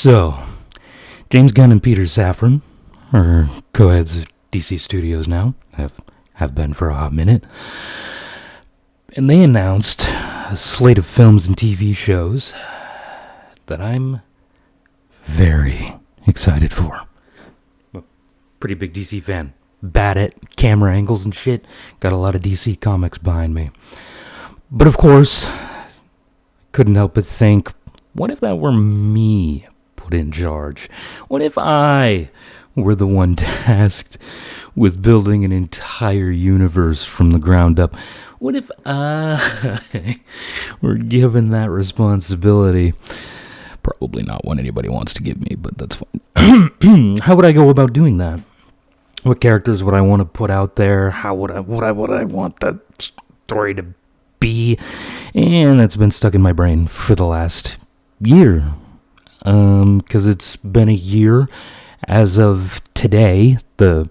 So, James Gunn and Peter Safran are co-heads of DC Studios now, have been for a hot minute, and they announced a slate of films and TV shows that I'm very excited for. I'm a pretty big DC fan. Bad at camera angles and shit. Got a lot of DC comics behind me. But of course, couldn't help but think, what if that were me put in charge? What if I were the one tasked with building an entire universe from the ground up? What if I were given that responsibility? Probably not one anybody wants to give me, but that's fine. How would I go about doing that? What characters would I want to put out there? How would I want that story to be? And it's been stuck in my brain for the last year. Because it's been a year as of today, the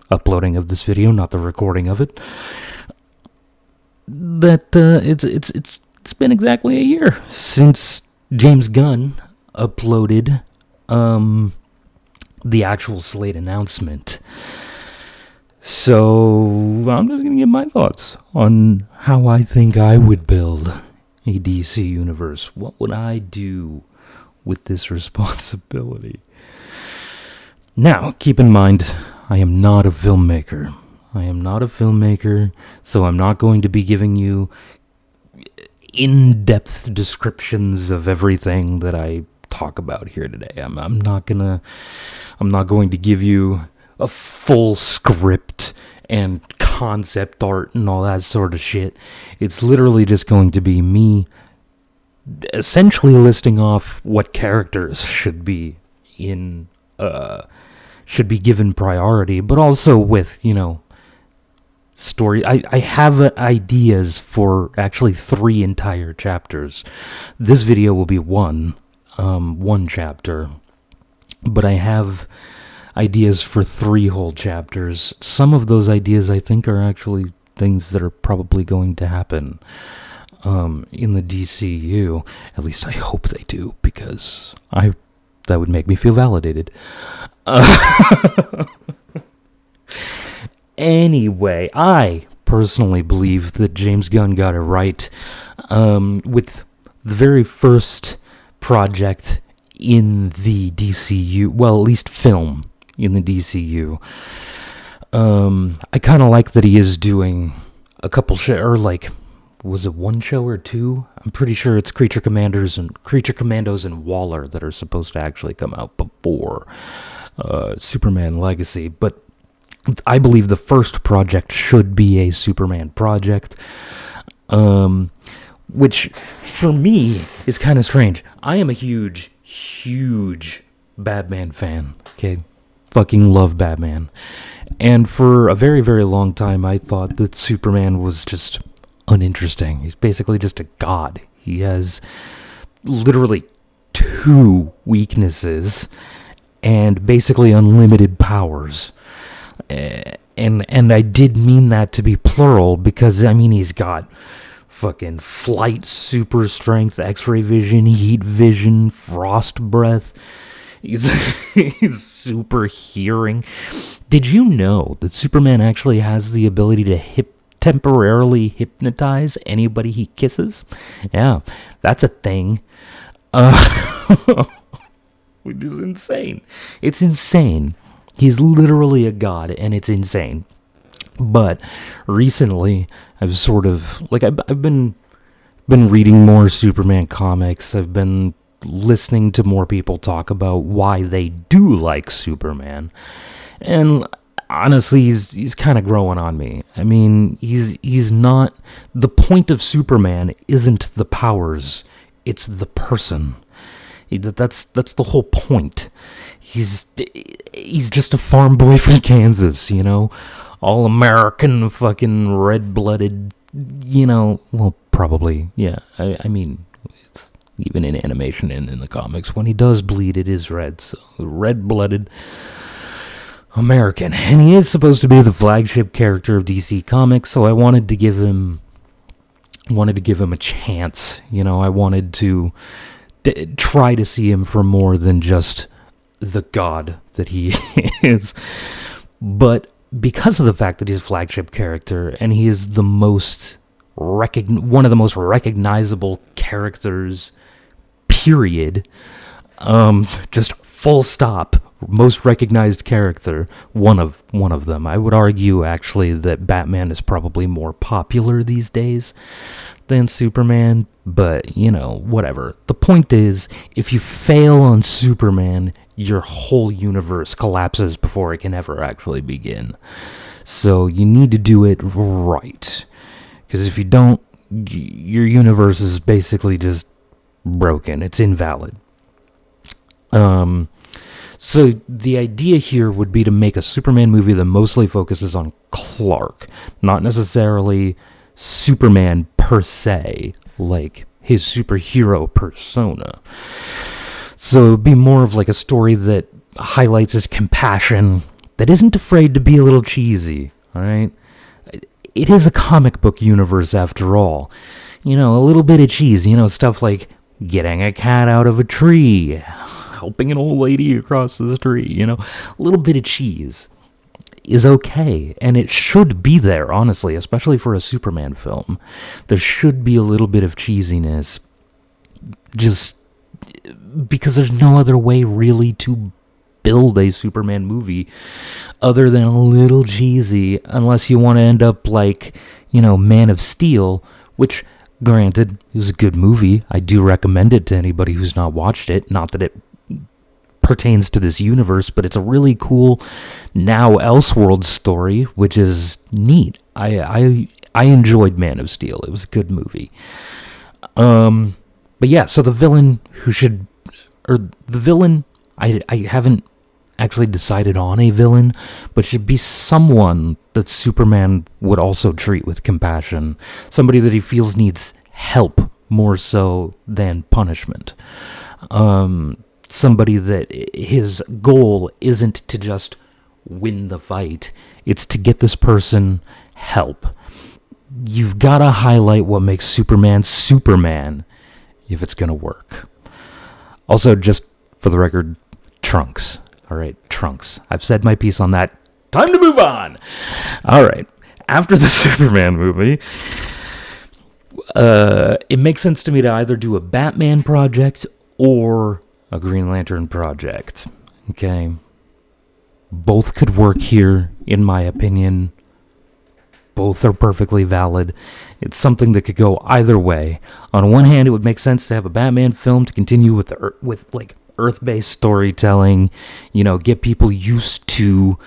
uploading of this video, not the recording of it. That it's been exactly a year since James Gunn uploaded the actual slate announcement. So I'm just gonna give my thoughts on how I think I would build a DC universe. What would I do with this responsibility? Now, keep in mind, I am not a filmmaker. So I'm not going to be giving you in-depth descriptions of everything that I talk about here today. I'm not going to give you a full script and concept art and all that sort of shit. It's literally just going to be me essentially listing off what characters should be given priority, but also with, story. I have ideas for actually 3 entire chapters. This video will be one chapter, but I have ideas for 3 whole chapters. Some of those ideas I think are actually things that are probably going to happen in the DCU. At least I hope they do, because that would make me feel validated. Anyway, I personally believe that James Gunn got it right with the very first project in the DCU, well, at least film in the DCU. I kind of like that he is doing a couple was it 1 show or 2? I'm pretty sure it's Creature Commandos and Waller that are supposed to actually come out before Superman Legacy, but I believe the first project should be a Superman project, which for me is kind of strange. I am a huge Batman fan, okay? Fucking love Batman. And for a very, very long time, I thought that Superman was just uninteresting. He's basically just a god. He has literally 2 weaknesses and basically unlimited powers. And I did mean that to be plural, because he's got fucking flight, super strength, X-ray vision, heat vision, frost breath. He's super hearing. Did you know that Superman actually has the ability to temporarily hypnotize anybody he kisses? Yeah, that's a thing. Which is insane. It's insane. He's literally a god, and it's insane. But recently, I've sort of I've been reading more Superman comics. I've been listening to more people talk about why they do like Superman, and honestly, he's kind of growing on me. He's not. The point of Superman isn't the powers; it's the person. That's the whole point. He's just a farm boy from Kansas, all American, fucking red-blooded, well, probably, yeah. It's even in animation and in the comics, when he does bleed, it is red, so red-blooded American. And he is supposed to be the flagship character of DC Comics, so I wanted to give him a chance. I wanted to try to see him for more than just the god that he is. But because of the fact that he's a flagship character and he is the most one of the most recognizable characters, period, just full stop, most recognized character, one of them. I would argue actually that Batman is probably more popular these days than Superman, but whatever. The point is, if you fail on Superman, your whole universe collapses before it can ever actually begin. So you need to do it right, because if you don't, your universe is basically just broken. It's invalid. So the idea here would be to make a Superman movie that mostly focuses on Clark, not necessarily Superman per se, like his superhero persona. So it'd be more of like a story that highlights his compassion, that isn't afraid to be a little cheesy, alright? It is a comic book universe after all. A little bit of cheese, stuff like getting a cat out of a tree, helping an old lady across the street, a little bit of cheese is okay, and it should be there, honestly, especially for a Superman film. There should be a little bit of cheesiness, just because there's no other way really to build a Superman movie other than a little cheesy, unless you want to end up like, Man of Steel, which, granted, is a good movie. I do recommend it to anybody who's not watched it. Not that it pertains to this universe, but it's a really cool now Elseworld story, which is neat. I enjoyed Man of Steel. It was a good movie. But yeah, so the villain I haven't actually decided on a villain, but should be someone that Superman would also treat with compassion. Somebody that he feels needs help more so than punishment. Somebody that his goal isn't to just win the fight, it's to get this person help. You've got to highlight what makes Superman Superman if it's going to work. Also, just for the record, Trunks. Alright, Trunks. I've said my piece on that. Time to move on! Alright, after the Superman movie, it makes sense to me to either do a Batman project or a Green Lantern project. Okay? Both could work here, in my opinion. Both are perfectly valid. It's something that could go either way. On one hand, it would make sense to have a Batman film to continue with Earth-based storytelling, get people used to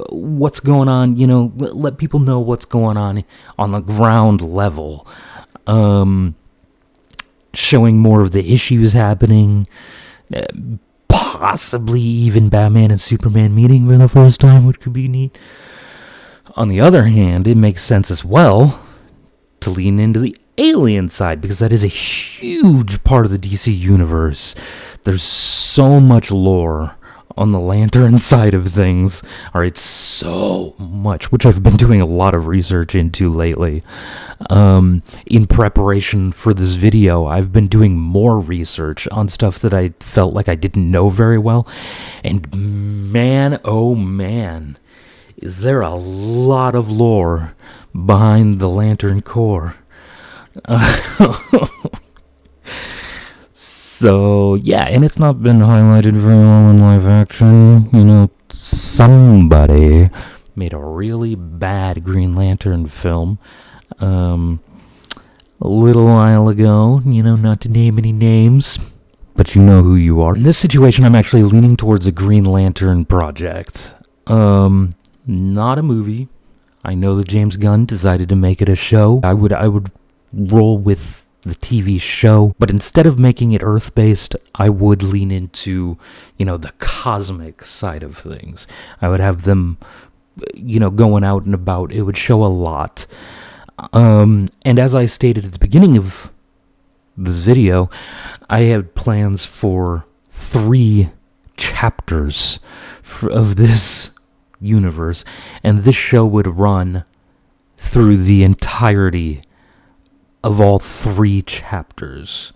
what's going on, let people know what's going on the ground level, showing more of the issues happening, possibly even Batman and Superman meeting for the first time, which could be neat. On the other hand, it makes sense as well to lean into the alien side, because that is a huge part of the DC universe. There's so much lore on the Lantern side of things. Alright, so much, which I've been doing a lot of research into lately. In preparation for this video, I've been doing more research on stuff that I felt like I didn't know very well. And man, oh man, is there a lot of lore behind the Lantern Corps. So, yeah, and it's not been highlighted very well in live action. Somebody made a really bad Green Lantern film a little while ago, not to name any names, but you know who you are. In this situation, I'm actually leaning towards a Green Lantern project. Not a movie. I know that James Gunn decided to make it a show. I would roll with the TV show, but instead of making it Earth-based, I would lean into, the cosmic side of things. I would have them, going out and about. It would show a lot. And as I stated at the beginning of this video, I have plans for 3 chapters of this universe, and this show would run through the entirety of all 3 chapters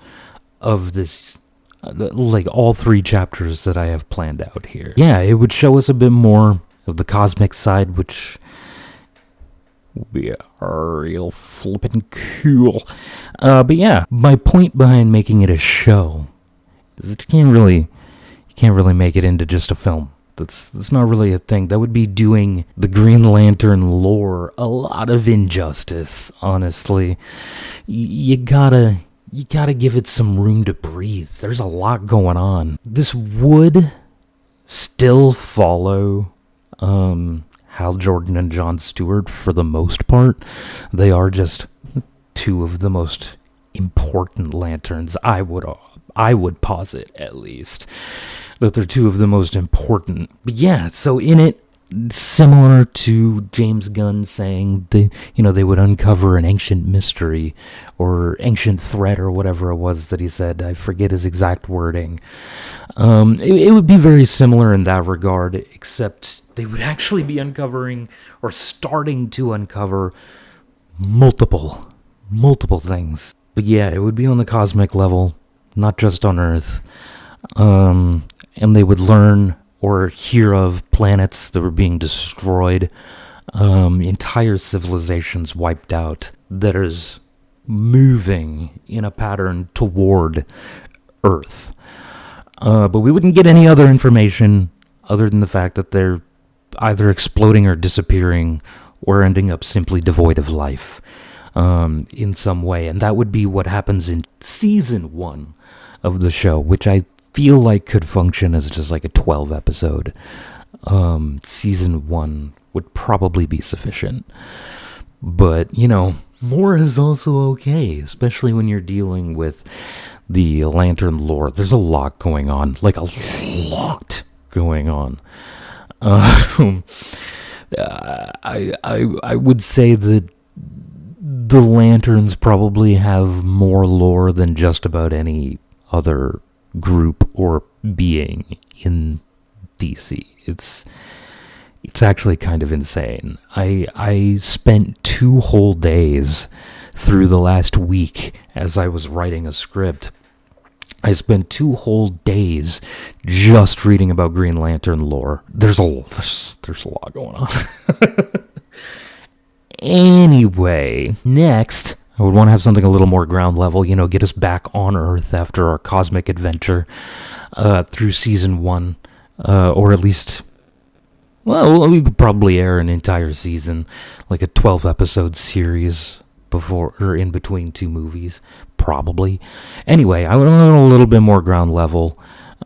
of this, like all 3 chapters that I have planned out here. Yeah, it would show us a bit more of the cosmic side, which would be real flippin' cool. But yeah, my point behind making it a show is that you can't really make it into just a film. That's not really a thing. That would be doing the Green Lantern lore a lot of injustice, honestly. You gotta give it some room to breathe. There's a lot going on. This would still follow Hal Jordan and Jon Stewart for the most part. They are just 2 of the most important lanterns, I would posit, at least, that they're 2 of the most important. But yeah, so in it, similar to James Gunn saying they would uncover an ancient mystery or ancient threat or whatever it was that he said. I forget his exact wording. It would be very similar in that regard, except they would actually be uncovering or starting to uncover multiple things. But yeah, it would be on the cosmic level, not just on Earth. And they would learn or hear of planets that were being destroyed, entire civilizations wiped out, that is moving in a pattern toward Earth. But we wouldn't get any other information other than the fact that they're either exploding or disappearing or ending up simply devoid of life in some way. And that would be what happens in season 1 of the show, which I feel like could function as just like a 12 episode. Season 1 would probably be sufficient. But, more is also okay, especially when you're dealing with the Lantern lore. There's a lot going on, like a lot going on. I would say that the Lanterns probably have more lore than just about any other group or being in DC. It's actually kind of insane. I spent 2 whole days through the last week as I was writing a script. I spent 2 whole days just reading about Green Lantern lore. There's a lot going on. Anyway, next, I would want to have something a little more ground level, get us back on Earth after our cosmic adventure through season 1, or at least, well, we could probably air an entire season, like a 12-episode series before or in between 2 movies, probably. Anyway, I would want a little bit more ground level,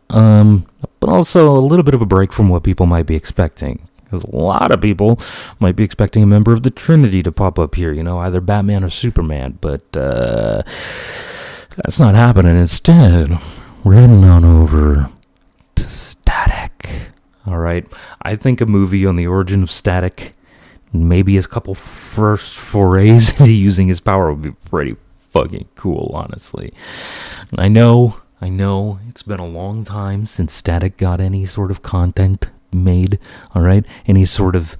but also a little bit of a break from what people might be expecting. Because a lot of people might be expecting a member of the Trinity to pop up here, either Batman or Superman, but that's not happening. Instead, we're heading on over to Static. Alright, I think a movie on the origin of Static, maybe his couple first forays into using his power would be pretty fucking cool, honestly. I know, it's been a long time since Static got any sort of content made, alright? Any sort of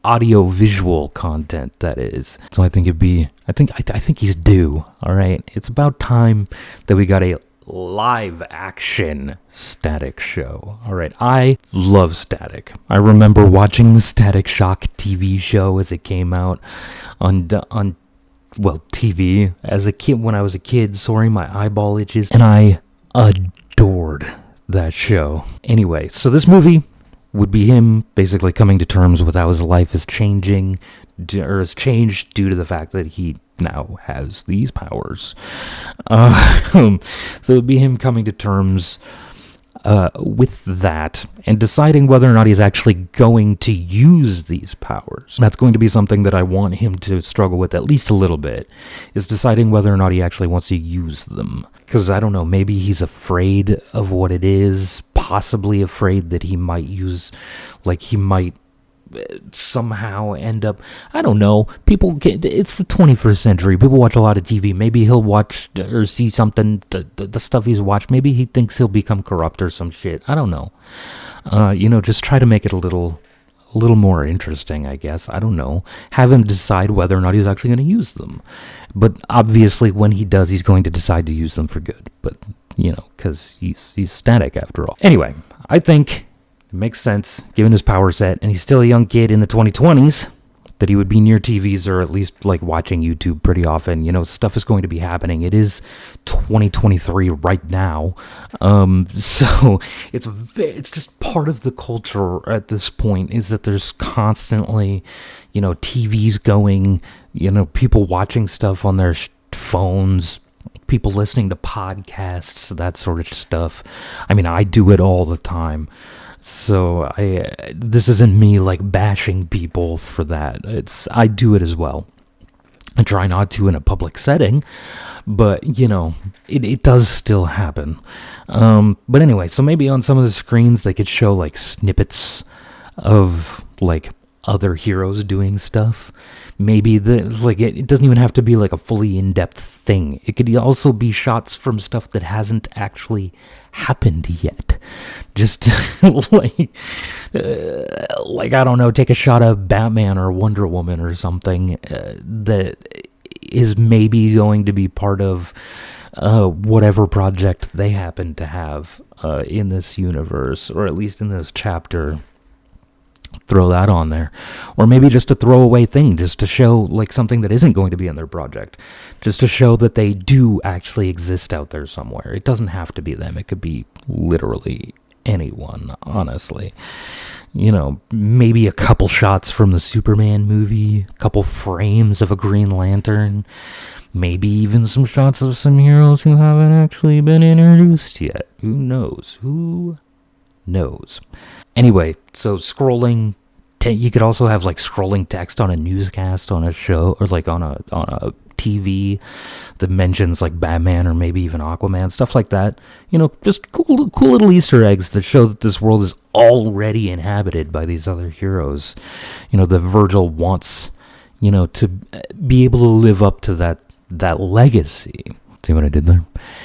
audio-visual content, that is. So I think I think he's due, alright? It's about time that we got a live-action Static show, alright? I love Static. I remember watching the Static Shock TV show as it came out on TV as a kid, when I was a kid. Sorry, my eyeball itches. And I adored that show. Anyway, so this movie would be him basically coming to terms with how his life is changing, or has changed due to the fact that he now has these powers. So it would be him coming to terms with that and deciding whether or not he's actually going to use these powers. That's going to be something that I want him to struggle with at least a little bit, is deciding whether or not he actually wants to use them. Because, I don't know, maybe he's afraid of what it is, possibly afraid that he might use, like he might somehow end up, I don't know, it's the 21st century, people watch a lot of TV, maybe he'll watch or see something, the stuff he's watched, maybe he thinks he'll become corrupt or some shit, I don't know. Just try to make it a little a little more interesting, I guess. I don't know. Have him decide whether or not he's actually going to use them. But obviously, when he does, he's going to decide to use them for good. But, because he's static after all. Anyway, I think it makes sense, given his power set, and he's still a young kid in the 2020s, that he would be near TVs or at least like watching YouTube pretty often. Stuff is going to be happening. It is 2023 right now. So it's just part of the culture at this point, is that there's constantly, TVs going, people watching stuff on their phones, people listening to podcasts, that sort of stuff. I mean, I do it all the time. So this isn't me like bashing people for that. I do it as well. I try not to in a public setting, but it does still happen. But anyway, so maybe on some of the screens they could show like snippets of like other heroes doing stuff. Maybe it doesn't even have to be like a fully in-depth thing. It could also be shots from stuff that hasn't actually happened yet. Just like I don't know, take a shot of Batman or Wonder Woman or something that is maybe going to be part of whatever project they happen to have in this universe, or at least in this chapter. Throw that on there. Or maybe just a throwaway thing, just to show like something that isn't going to be in their project, just to show that they do actually exist out there somewhere. It doesn't have to be them. It could be literally anyone, honestly. Maybe a couple shots from the Superman movie, a couple frames of a Green Lantern, maybe even some shots of some heroes who haven't actually been introduced yet. Who knows? Anyway, so scrolling, you could also have like scrolling text on a newscast on a show, or like on a TV that mentions like Batman or maybe even Aquaman, stuff like that. Just cool little Easter eggs that show that this world is already inhabited by these other heroes. That Virgil wants, to be able to live up to that legacy. See what I did there?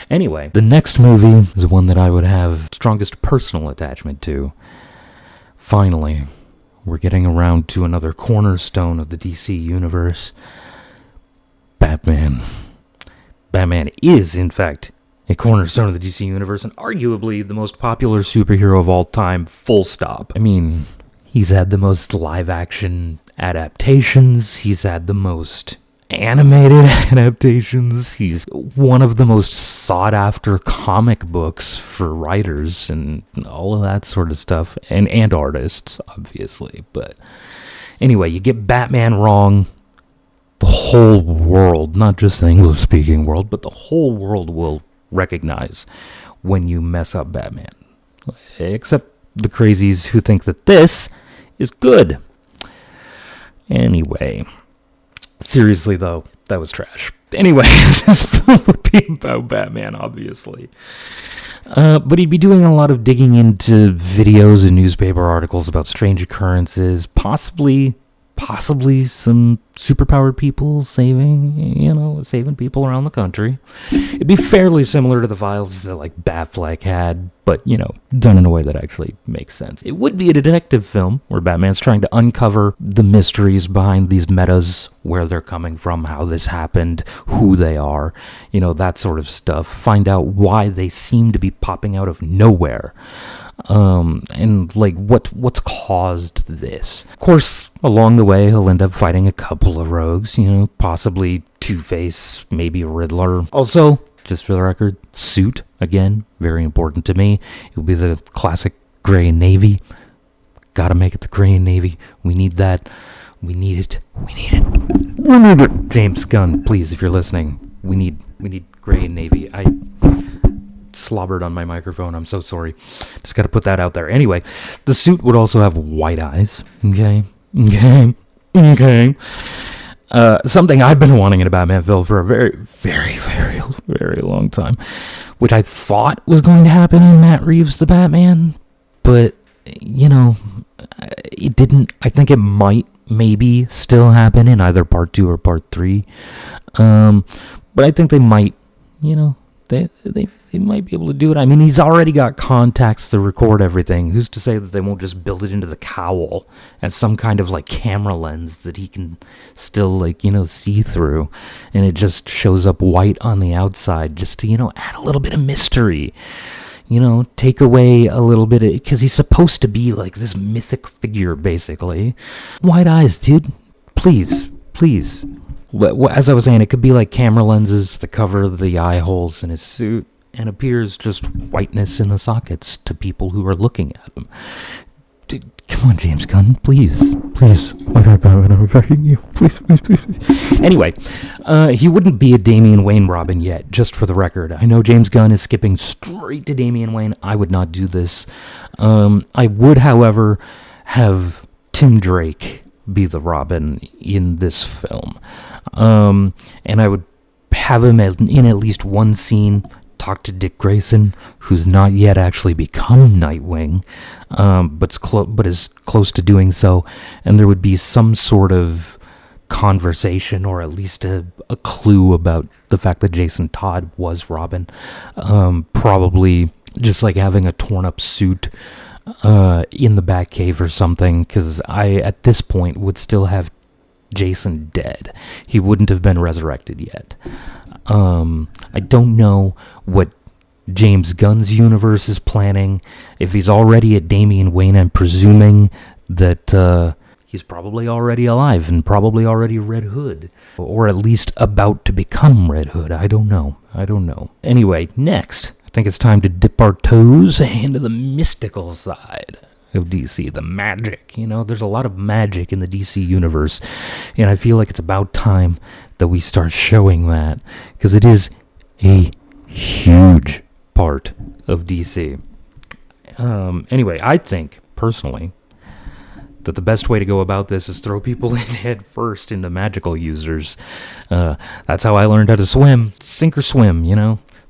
Anyway, the next movie is one that I would have strongest personal attachment to. Finally, we're getting around to another cornerstone of the DC universe. Batman. Batman is, in fact, a cornerstone of the DC universe, and arguably the most popular superhero of all time, full stop. I mean, he's had the most live-action adaptations, he's had the most animated adaptations, he's one of the most sought-after comic books for writers and all of that sort of stuff, and artists, obviously. But anyway, you get Batman wrong, the whole world, not just the English-speaking world, but the whole world will recognize when you mess up Batman. Except the crazies who think that this is good. Anyway, seriously though, that was trash. Anyway, this film would be about Batman, obviously. But he'd be doing a lot of digging into videos and newspaper articles about strange occurrences, possibly some superpowered people saving people around the country. It'd be fairly similar to the files that like Batfleck had, but done in a way that actually makes sense. It would be a detective film where Batman's trying to uncover the mysteries behind these metas, where they're coming from, how this happened, who they are, that sort of stuff. Find out why they seem to be popping out of nowhere. And like what's caused this. Of course, along the way he'll end up fighting a couple of rogues, possibly Two-Face, maybe Riddler. Also, just for the record, suit, again, very important to me. It'll be the classic gray and navy. Gotta make it the gray and navy. We need that. We need it. James Gunn, please, if you're listening, we need gray and navy. I slobbered on my microphone. I'm so sorry. Just got to put that out there. Anyway, the suit would also have white eyes. Okay. Something I've been wanting in a Batman film for a very, very, very, very long time, which I thought was going to happen in Matt Reeves' The Batman, but it didn't. I think it might maybe still happen in either part 2 or part 3. But I think they might, They might be able to do it. I mean, he's already got contacts to record everything. Who's to say that they won't just build it into the cowl as some kind of like camera lens that he can still like, see through, and it just shows up white on the outside just to, add a little bit of mystery. Take away a little bit of, because he's supposed to be like this mythic figure, basically. White eyes, dude. Please. As I was saying, it could be like camera lenses that cover the eye holes in his suit and appears just whiteness in the sockets to people who are looking at him. Dude, come on, James Gunn, please. I'm begging you. Please. Anyway, he wouldn't be a Damian Wayne Robin yet, just for the record. I know James Gunn is skipping straight to Damian Wayne. I would not do this. I would, however, have Tim Drake be the Robin in this film. And I would have him in at least one scene talk to Dick Grayson, who's not yet actually become Nightwing, but is close to doing so, and there would be some sort of conversation, or at least a clue about the fact that Jason Todd was Robin. Probably just like having a torn up suit in the Batcave or something, because I, at this point, would still have Jason dead. He wouldn't have been resurrected yet. I don't know what James Gunn's universe is planning. If he's already at Damian Wayne, I'm presuming that he's probably already alive and probably already Red Hood, or at least about to become Red Hood. I don't know. Anyway, next, I think it's time to dip our toes into the mystical side of DC, the magic. There's a lot of magic in the DC universe, and I feel like it's about time that we start showing that, because it is a huge part of DC. Anyway, I think, personally, that the best way to go about this is throw people in head first into magical users. That's how I learned how to swim. Sink or swim,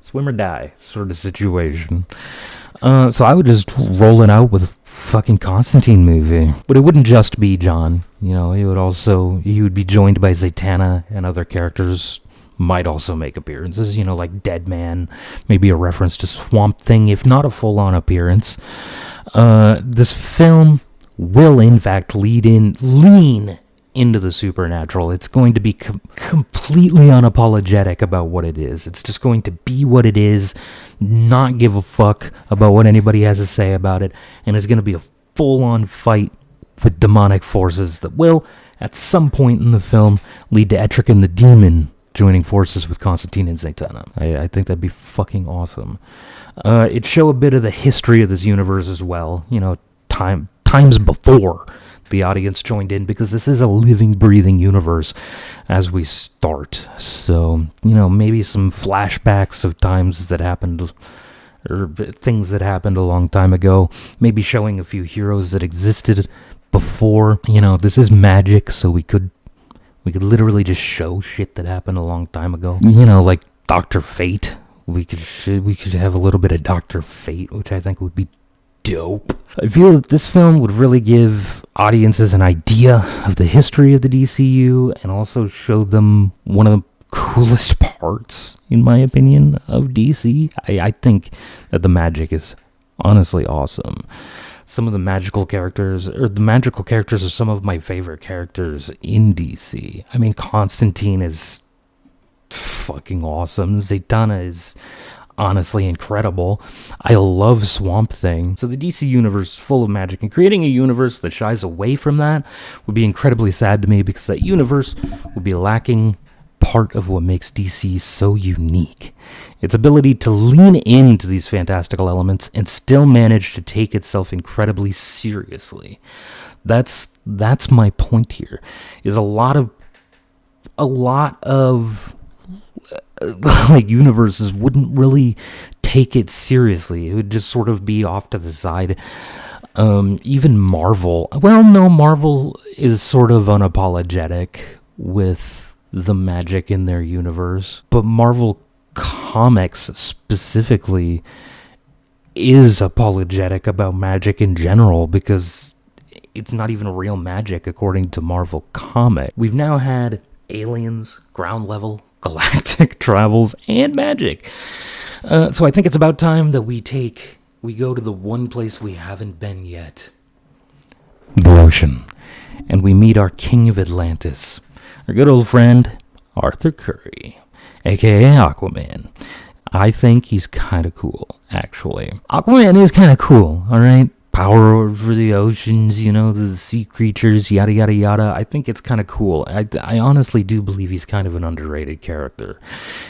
swim or die sort of situation. So I would just roll it out with a fucking Constantine movie. But it wouldn't just be John. He would be joined by Zatanna, and other characters might also make appearances, like Deadman, maybe a reference to Swamp Thing, if not a full-on appearance. This film will, in fact, lean into the supernatural. It's going to be completely unapologetic about what it is. It's just going to be what it is, not give a fuck about what anybody has to say about it, and it's going to be a full-on fight with demonic forces that will, at some point in the film, lead to Etrick the Demon joining forces with Constantine and Zatanna. I think that'd be fucking awesome. It'd show a bit of the history of this universe as well, times before the audience joined in, because this is a living, breathing universe as we start. So, maybe some flashbacks of times that happened, or things that happened a long time ago. Maybe showing a few heroes that existed before. This is magic, so we could literally just show shit that happened a long time ago. Like Dr. Fate. We could have a little bit of Dr. Fate, which I think would be dope. I feel that this film would really give audiences an idea of the history of the DCU, and also show them one of the coolest parts, in my opinion, of DC. I think that the magic is honestly awesome. Some of the magical characters are some of my favorite characters in DC. I mean, Constantine is fucking awesome. Zatanna is honestly incredible. I love Swamp Thing. So the DC universe is full of magic, and creating a universe that shies away from that would be incredibly sad to me, because that universe would be lacking part of what makes DC so unique. Its ability to lean into these fantastical elements and still manage to take itself incredibly seriously. That's my point here. Is a lot of like universes wouldn't really take it seriously. It would just sort of be off to the side. Even Marvel. Well, no, Marvel is sort of unapologetic with the magic in their universe, but Marvel Comics specifically is apologetic about magic in general, because it's not even real magic according to Marvel Comics. We've now had aliens, ground level, galactic travels, and magic. So I think it's about time that we go to the one place we haven't been yet. The ocean. And we meet our king of Atlantis, our good old friend, Arthur Curry, aka Aquaman. I think he's kind of cool, actually. Aquaman is kind of cool, alright? Power over the oceans, the sea creatures, yada yada yada. I think it's kind of cool. I honestly do believe he's kind of an underrated character,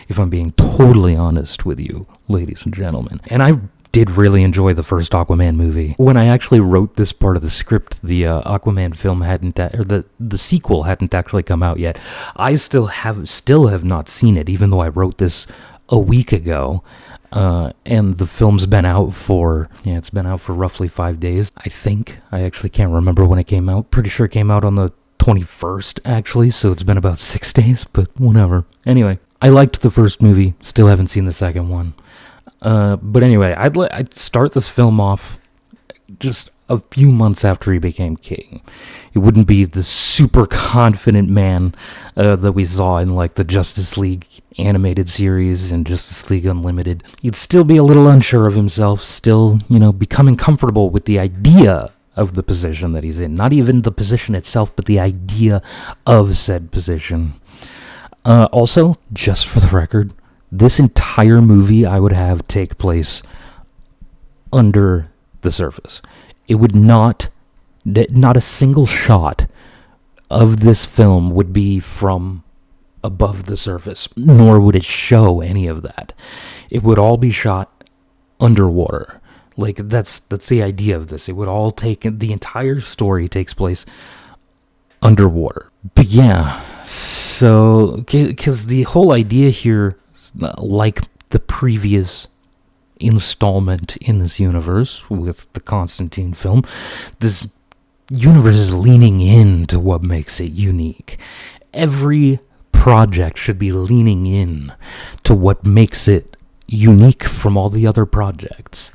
if I'm being totally honest with you, ladies and gentlemen. And I did really enjoy the first Aquaman movie. When I actually wrote this part of the script, the Aquaman film the sequel hadn't actually come out yet. I still have not seen it, even though I wrote this a week ago. And the film's been out for roughly 5 days, I think. I actually can't remember when it came out. Pretty sure it came out on the 21st, actually, so it's been about 6 days, but whatever. Anyway, I liked the first movie, still haven't seen the second one. But anyway, I'd start this film off just a few months after he became king. He wouldn't be the super confident man that we saw in like the Justice League animated series and Justice League Unlimited. He'd still be a little unsure of himself, still, becoming comfortable with the idea of the position that he's in. Not even the position itself, but the idea of said position. Also, just for the record, this entire movie I would have take place under the surface. It would not a single shot of this film would be from above the surface, nor would it show any of that. It would all be shot underwater. Like, that's the idea of this. It would all the entire story takes place underwater. But yeah, so, because the whole idea here, like the previous installment in this universe with the Constantine film, this universe is leaning into what makes it unique. Every project should be leaning in to what makes it unique from all the other projects.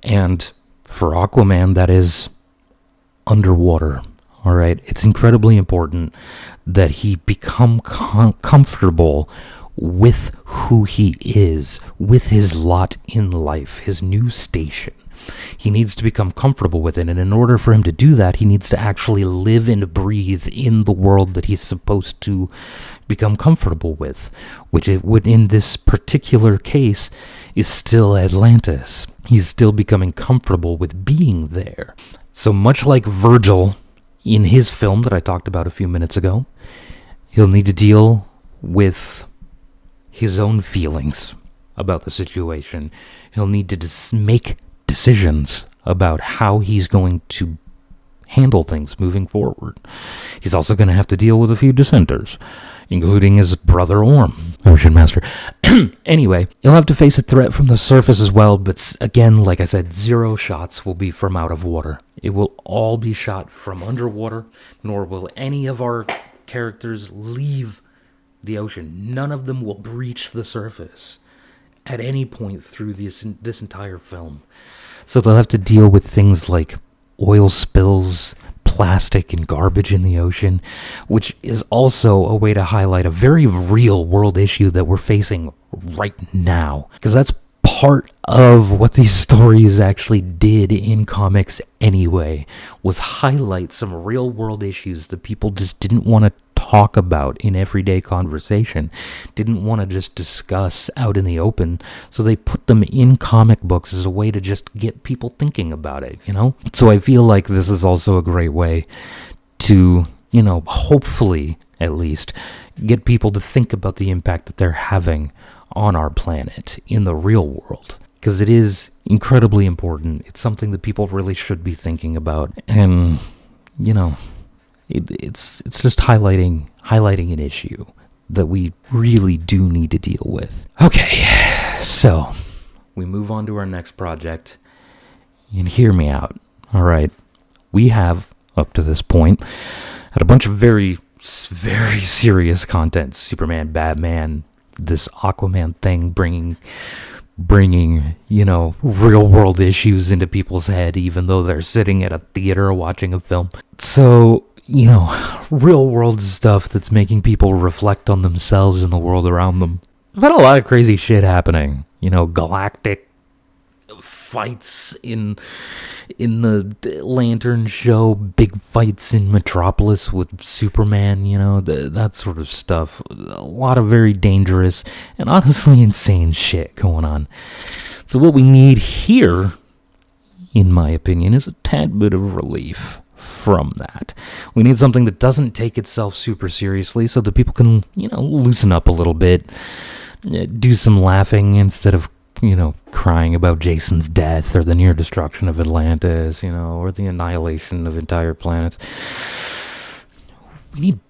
And for Aquaman, that is underwater. All right, it's incredibly important that he become comfortable with who he is, with his lot in life, his new station. He needs to become comfortable with it, and in order for him to do that, he needs to actually live and breathe in the world that he's supposed to become comfortable with, which it would, in this particular case, is still Atlantis. He's still becoming comfortable with being there. So much like Virgil in his film that I talked about a few minutes ago, he'll need to deal with his own feelings about the situation. He'll need to make decisions about how he's going to handle things moving forward. He's also going to have to deal with a few dissenters, including his brother Orm, Ocean Master. Anyway, he'll have to face a threat from the surface as well, but again, like I said, 0 shots will be from out of water. It will all be shot from underwater, nor will any of our characters leave the ocean. None of them will breach the surface at any point through this entire film. So they'll have to deal with things like oil spills, plastic, and garbage in the ocean, which is also a way to highlight a very real world issue that we're facing right now. Because that's part of what these stories actually did in comics anyway, was highlight some real world issues that people just didn't want to talk about in everyday conversation, didn't want to just discuss out in the open, so they put them in comic books as a way to just get people thinking about it, So I feel like this is also a great way to, hopefully, at least, get people to think about the impact that they're having on our planet in the real world, because it is incredibly important. It's something that people really should be thinking about, and it's just highlighting an issue that we really do need to deal with. Okay, so we move on to our next project, and hear me out. All right, we have up to this point had a bunch of very, very serious content: Superman, Batman, this Aquaman thing, bringing real world issues into people's head, even though they're sitting at a theater watching a film. So real world stuff that's making people reflect on themselves and the world around them. I've had a lot of crazy shit happening. Galactic fights in the Lantern show, big fights in Metropolis with Superman, that sort of stuff. A lot of very dangerous and honestly insane shit going on. So what we need here, in my opinion, is a tad bit of relief from that. We need something that doesn't take itself super seriously so that people can, loosen up a little bit, do some laughing instead of, crying about Jason's death or the near destruction of Atlantis, or the annihilation of entire planets. We need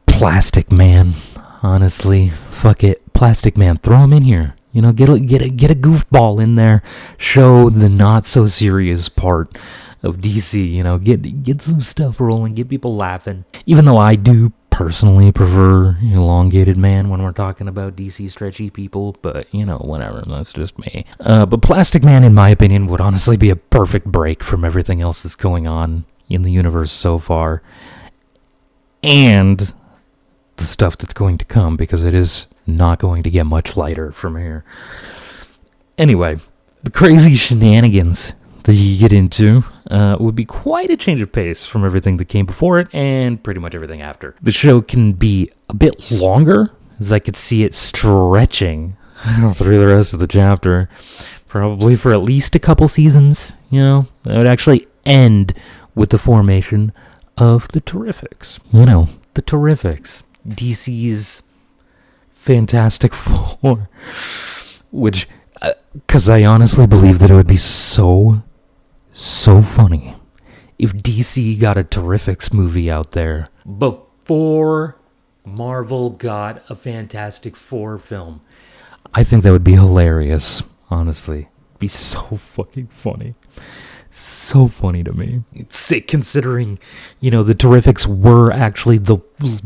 Plastic Man, honestly. Fuck it. Plastic Man, throw him in here. Get a goofball in there. Show the not so serious part of DC. Get some stuff rolling. Get people laughing. Even though I do personally prefer Elongated Man when we're talking about DC stretchy people, but whatever. That's just me. But Plastic Man, in my opinion, would honestly be a perfect break from everything else that's going on in the universe so far, and the stuff that's going to come, because it is not going to get much lighter from here. Anyway, the crazy shenanigans that you get into would be quite a change of pace from everything that came before it and pretty much everything after. The show can be a bit longer, as I could see it stretching through the rest of the chapter, probably for at least a couple seasons. It would actually end with the formation of the Terrifics. The Terrifics. DC's Fantastic Four, which, because I honestly believe that it would be so funny if DC got a Terrifics movie out there before Marvel got a Fantastic Four film. I think that would be hilarious, honestly. It'd be so fucking funny. So funny to me. It's sick considering, the Terrifics were actually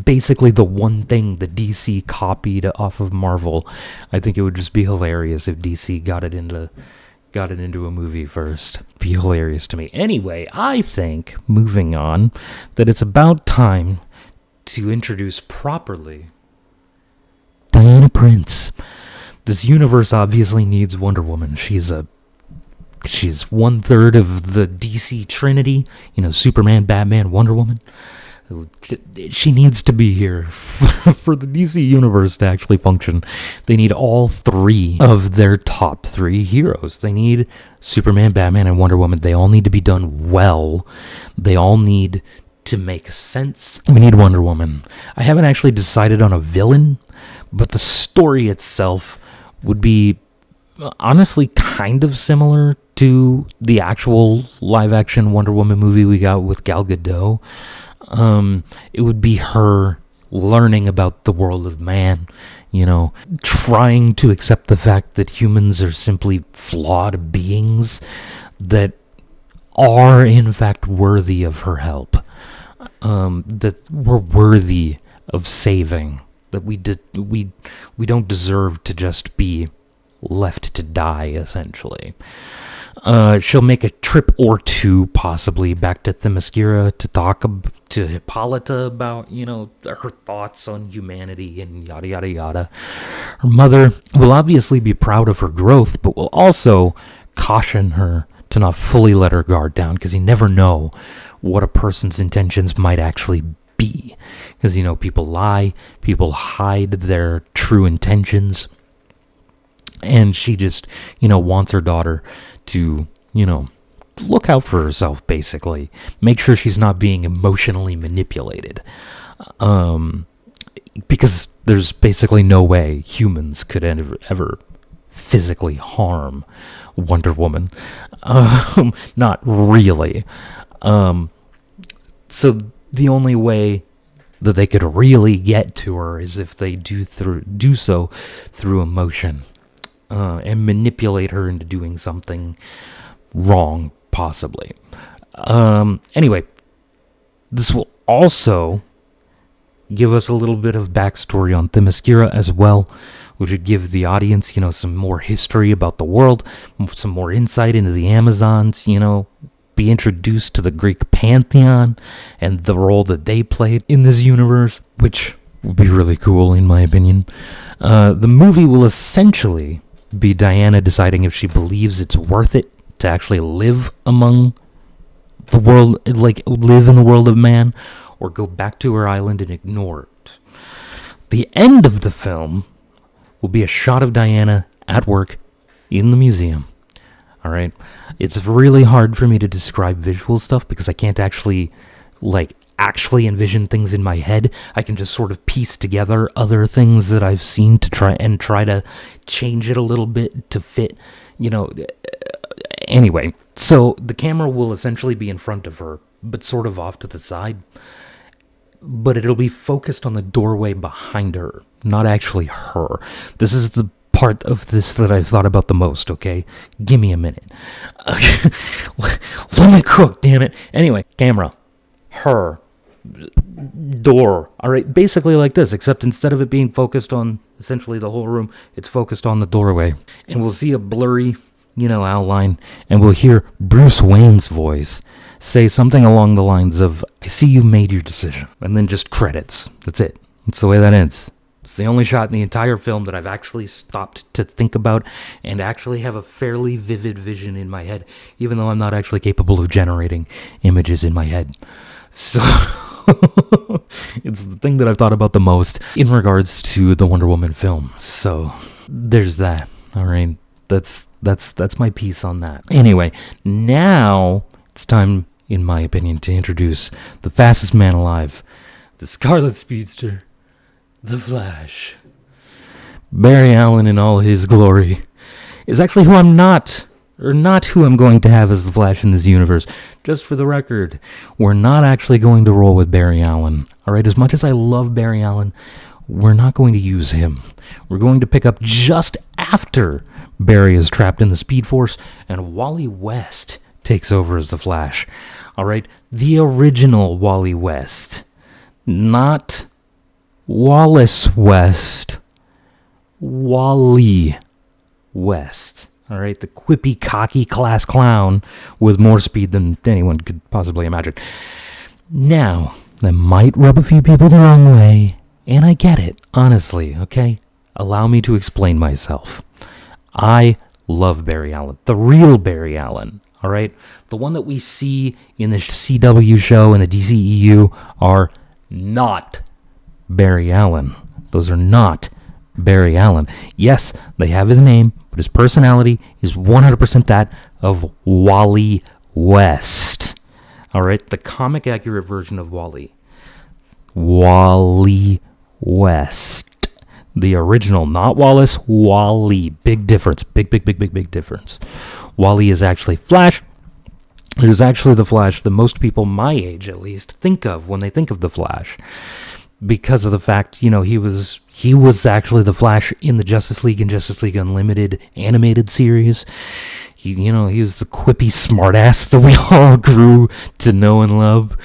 basically the one thing that DC copied off of Marvel. I think it would just be hilarious if DC got it into a movie first. Be hilarious to me. Anyway, I think, moving on, that it's about time to introduce properly Diana Prince. This universe obviously needs Wonder Woman. She's 1/3 of the DC Trinity, Superman, Batman, Wonder Woman. She needs to be here for the DC universe to actually function. They need all three of their top three heroes. They need Superman, Batman, and Wonder Woman. They all need to be done well. They all need to make sense. We need Wonder Woman. I haven't actually decided on a villain, but the story itself would be honestly kind of similar to the actual live-action Wonder Woman movie we got with Gal Gadot. It would be her learning about the world of man, trying to accept the fact that humans are simply flawed beings that are in fact worthy of her help, that we're worthy of saving, that we don't deserve to just be left to die, essentially. She'll make a trip or two, possibly, back to Themyscira to talk to Hippolyta about, her thoughts on humanity and yada, yada, yada. Her mother will obviously be proud of her growth, but will also caution her to not fully let her guard down, because you never know what a person's intentions might actually be. Because, people lie, people hide their true intentions. And she just, wants her daughter to, look out for herself, basically. Make sure she's not being emotionally manipulated. Because there's basically no way humans could ever physically harm Wonder Woman. Not really. So the only way that they could really get to her is if they do so through emotion. And manipulate her into doing something wrong, possibly. Anyway, this will also give us a little bit of backstory on Themyscira as well, which would give the audience, some more history about the world, some more insight into the Amazons, be introduced to the Greek pantheon and the role that they played in this universe, which would be really cool in my opinion. The movie will essentially be Diana deciding if she believes it's worth it to actually live among the world, like live in the world of man, or go back to her island and ignore it. The end of the film will be a shot of Diana at work in the museum. All right, it's really hard for me to describe visual stuff because I can't actually envision things in my head. I can just sort of piece together other things that I've seen to try to change it a little bit to fit, Anyway, so the camera will essentially be in front of her, but sort of off to the side. But it'll be focused on the doorway behind her, not actually her. This is the part of this that I've thought about the most, okay? Give me a minute. Let me cook, damn it. Anyway, camera, her, door. All right, basically like this, except instead of it being focused on essentially the whole room, it's focused on the doorway. And we'll see a blurry, outline, and we'll hear Bruce Wayne's voice say something along the lines of, "I see you made your decision," and then just credits. That's it. That's the way that ends. It's the only shot in the entire film that I've actually stopped to think about and actually have a fairly vivid vision in my head, even though I'm not actually capable of generating images in my head. So it's the thing that I've thought about the most in regards to the Wonder Woman film. So there's that. All right. That's my piece on that. Anyway, now it's time, in my opinion, to introduce the fastest man alive, the Scarlet Speedster, the Flash. Barry Allen in all his glory is actually who I'm not who I'm going to have as the Flash in this universe. Just for the record, we're not actually going to roll with Barry Allen. All right, as much as I love Barry Allen, we're not going to use him. We're going to pick up just after Barry is trapped in the Speed Force and Wally West takes over as the Flash. All right, the original Wally West, not Wallace West, Wally West. All right, the quippy, cocky class clown with more speed than anyone could possibly imagine. Now, that might rub a few people the wrong way, and I get it, honestly, okay? Allow me to explain myself. I love Barry Allen, the real Barry Allen, all right? The one that we see in the CW show and the DCEU are not Barry Allen. Those are not Barry Allen. Yes, they have his name, but his personality is 100% that of Wally West. All right, the comic accurate version of Wally. Wally West. The original, not Wallace, Wally. Big difference. Big difference. Wally is actually Flash. It is actually the Flash that most people my age, at least, think of when they think of the Flash. Because of the fact, he was actually the Flash in the Justice League and Justice League Unlimited animated series. He was the quippy smartass that we all grew to know and love.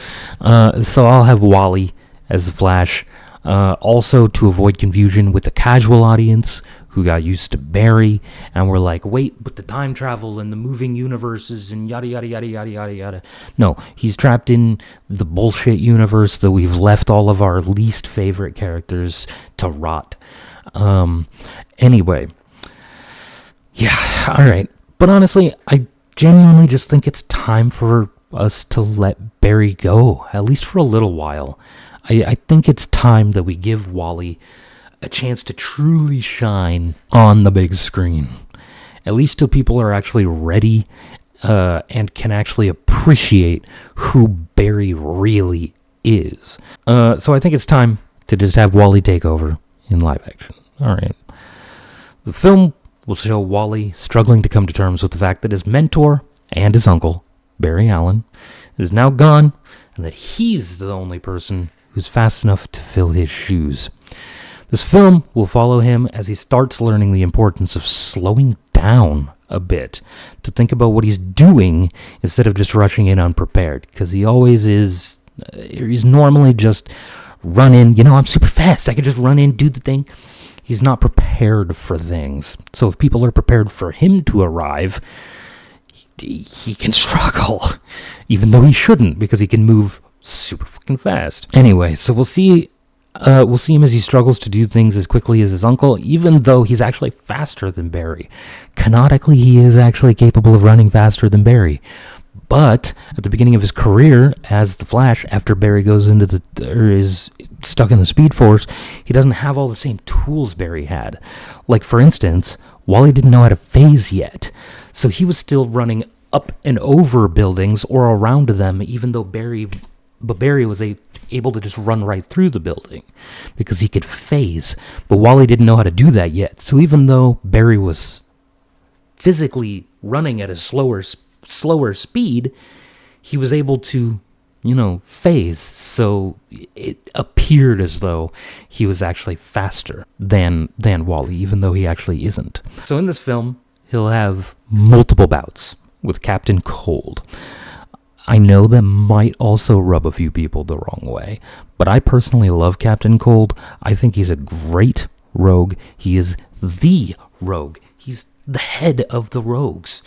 So I'll have Wally as the Flash. Also, to avoid confusion with the casual audience who got used to Barry and were like, wait, but the time travel and the moving universes and yada, yada, yada, yada, yada, yada. No, he's trapped in the bullshit universe that we've left all of our least favorite characters to rot. Anyway. Yeah, all right. But honestly, I genuinely just think it's time for us to let Barry go, at least for a little while. I think it's time that we give Wally a chance to truly shine on the big screen. At least till people are actually ready and can actually appreciate who Barry really is. So I think it's time to just have Wally take over in live action. All right. The film will show Wally struggling to come to terms with the fact that his mentor and his uncle, Barry Allen, is now gone and that he's the only person who's fast enough to fill his shoes. This film will follow him as he starts learning the importance of slowing down a bit, to think about what he's doing instead of just rushing in unprepared, because he always is, he's normally just run in, I'm super fast, I can just run in, do the thing. He's not prepared for things. So if people are prepared for him to arrive, he can struggle, even though he shouldn't, because he can move super fucking fast. Anyway, so we'll see him as he struggles to do things as quickly as his uncle, even though he's actually faster than Barry. Canonically, he is actually capable of running faster than Barry. But at the beginning of his career as the Flash, after Barry goes into is stuck in the Speed Force, he doesn't have all the same tools Barry had. Like, for instance, Wally didn't know how to phase yet, so he was still running up and over buildings or around them, even though Barry was able to just run right through the building because he could phase. But Wally didn't know how to do that yet. So even though Barry was physically running at a slower speed, he was able to, phase. So it appeared as though he was actually faster than Wally, even though he actually isn't. So in this film, he'll have multiple bouts with Captain Cold. I know that might also rub a few people the wrong way, but I personally love Captain Cold. I think he's a great rogue. He is the rogue. He's the head of the rogues.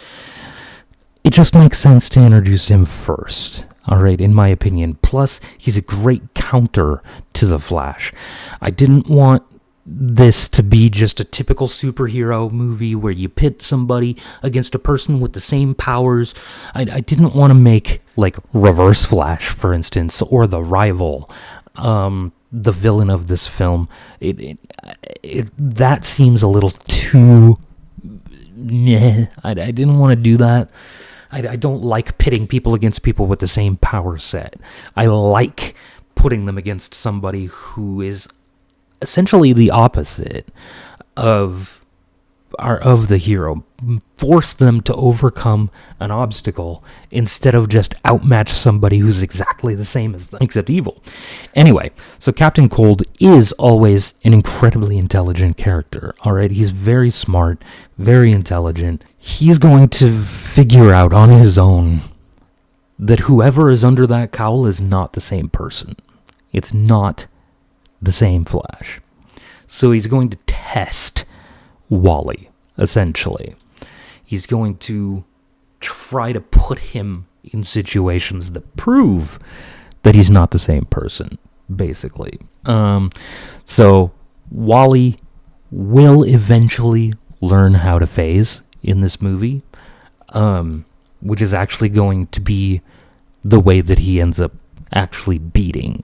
It just makes sense to introduce him first, alright, in my opinion. Plus, he's a great counter to the Flash. I didn't want this to be just a typical superhero movie where you pit somebody against a person with the same powers. I didn't want to make, like, Reverse Flash, for instance, or the rival, the villain of this film. That seems a little too... I didn't want to do that. I don't like pitting people against people with the same power set. I like putting them against somebody who is essentially the opposite of the hero. Force them to overcome an obstacle instead of just outmatch somebody who's exactly the same as them, except evil. Anyway, so Captain Cold is always an incredibly intelligent character, alright? He's very smart, very intelligent. He's going to figure out on his own that whoever is under that cowl is not the same person. It's not the same Flash. So he's going to test Wally, essentially. He's going to try to put him in situations that prove that he's not the same person, basically. So Wally will eventually learn how to phase in this movie, which is actually going to be the way that he ends up actually beating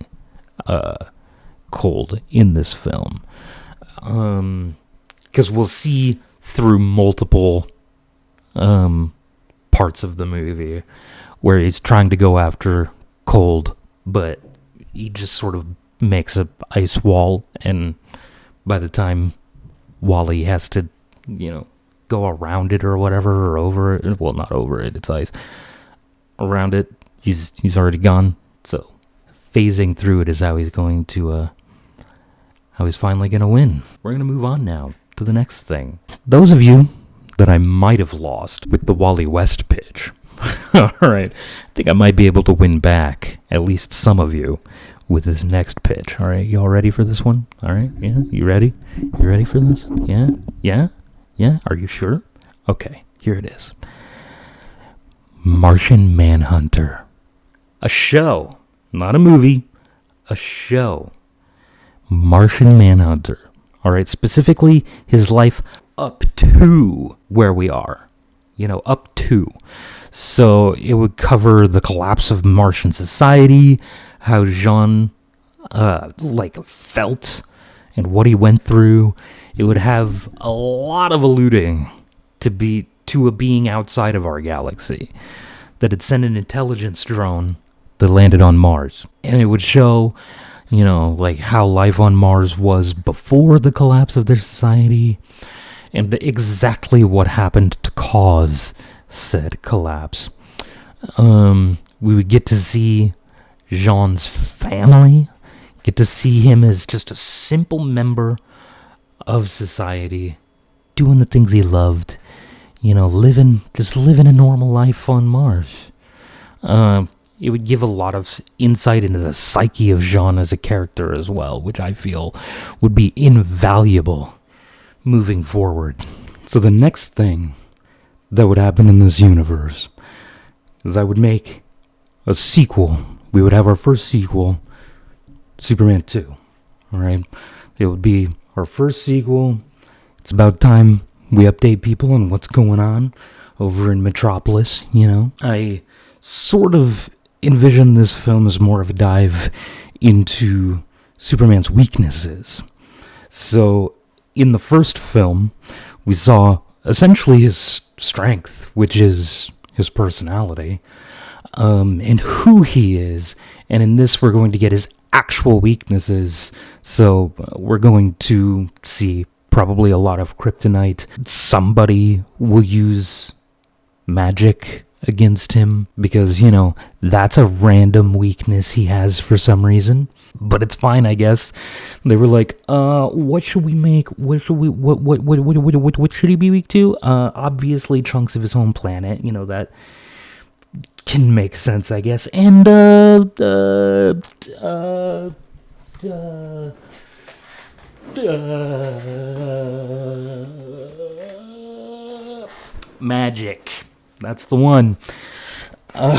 Cold in this film. Because we'll see through multiple parts of the movie where he's trying to go after Cold, but he just sort of makes an ice wall, and by the time Wally has to, go around it or whatever, or over it, well, not over it, it's ice, around it, he's already gone. So phasing through it is how he's going to, how he's finally going to win. We're going to move on now to the next thing. Those of you that I might have lost with the Wally West pitch, alright, I think I might be able to win back at least some of you with this next pitch. Alright, you all ready for this one? Alright, yeah, you ready? You ready for this? Yeah? Yeah? Yeah? Are you sure? Okay, here it is. Martian Manhunter. A show, not a movie, a show. Martian Manhunter. Alright, specifically his life up to where we are. Up to. So it would cover the collapse of Martian society, how Jean, felt, and what he went through. It would have a lot of alluding to a being outside of our galaxy that had sent an intelligence drone that landed on Mars. And it would show, how life on Mars was before the collapse of their society, and exactly what happened to cause said collapse. We would get to see Jean's family, get to see him as just a simple member of society, doing the things he loved, living a normal life on Mars. It would give a lot of insight into the psyche of Jean as a character as well, which I feel would be invaluable moving forward. So the next thing that would happen in this universe is I would make a sequel. We would have our first sequel, Superman 2. Alright? It would be our first sequel. It's about time we update people on what's going on over in Metropolis, you know? I sort of envision this film as more of a dive into Superman's weaknesses. So, in the first film, we saw essentially his strength, which is his personality, and who he is. And in this, we're going to get his actual weaknesses. So, we're going to see probably a lot of kryptonite. Somebody will use magic against him because, you know, that's a random weakness he has for some reason. But it's fine, I guess. They were like, what should we make? What should he be weak to? Obviously chunks of his home planet, you know, that can make sense, I guess. And magic. That's the one. I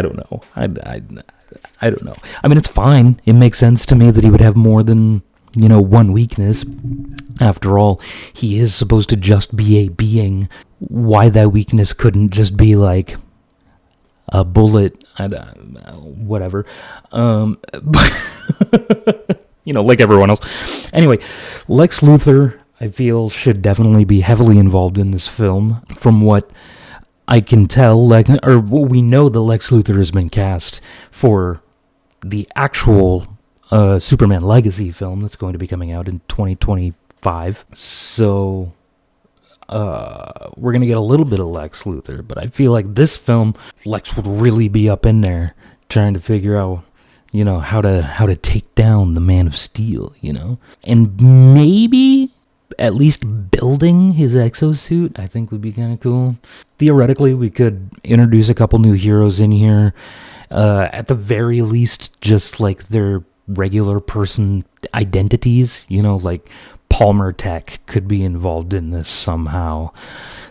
don't know. I don't know. I mean, it's fine. It makes sense to me that he would have more than, you know, one weakness. After all, he is supposed to just be a being. Why that weakness couldn't just be like a bullet, whatever. But you know, like everyone else. Anyway, Lex Luthor, I feel, should definitely be heavily involved in this film. From what I can tell, we know that Lex Luthor has been cast for the actual Superman Legacy film that's going to be coming out in 2025. So, we're going to get a little bit of Lex Luthor, but I feel like this film, Lex would really be up in there trying to figure out, you know, how to take down the Man of Steel, you know? And maybe at least building his exosuit, I think would be kind of cool. Theoretically, we could introduce a couple new heroes in here. At the very least, just like their regular person identities, you know, like Palmer Tech could be involved in this somehow.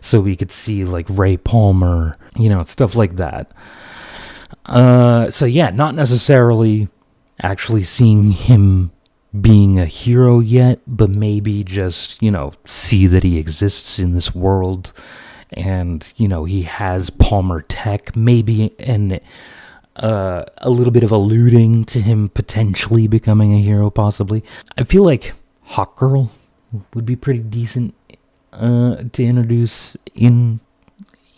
So we could see like Ray Palmer, you know, stuff like that. So yeah, not necessarily actually seeing him being a hero yet, but maybe just, you know, see that he exists in this world, and, you know, he has Palmer Tech, maybe, and a little bit of alluding to him potentially becoming a hero, possibly. I feel like Hawkgirl would be pretty decent to introduce in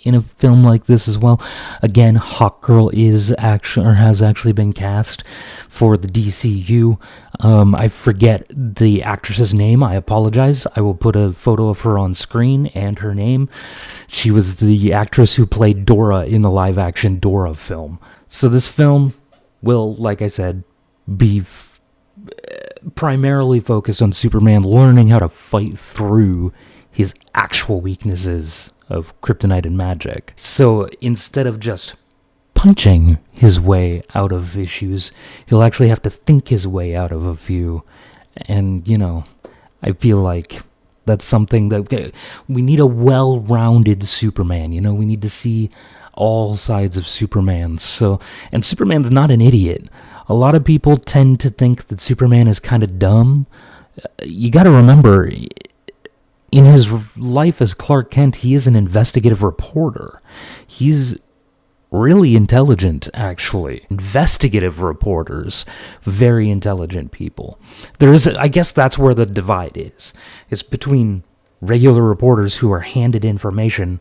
a film like this as well. Again, Hawkgirl has actually been cast for the DCU. I forget the actress's name. I apologize. I will put a photo of her on screen and her name. She was the actress who played Dora in the live-action Dora film. So this film will, like I said, be primarily focused on Superman learning how to fight through his actual weaknesses of kryptonite and magic. So instead of just punching his way out of issues, he'll actually have to think his way out of a few. And, you know, I feel like that's something that we need. A well-rounded Superman, you know, we need to see all sides of Superman. So, and Superman's not an idiot. A lot of people tend to think that Superman is kind of dumb. You gotta remember, in his life as Clark Kent, he is an investigative reporter. He's really intelligent, actually. Investigative reporters, very intelligent people. I guess that's where the divide is. It's between regular reporters who are handed information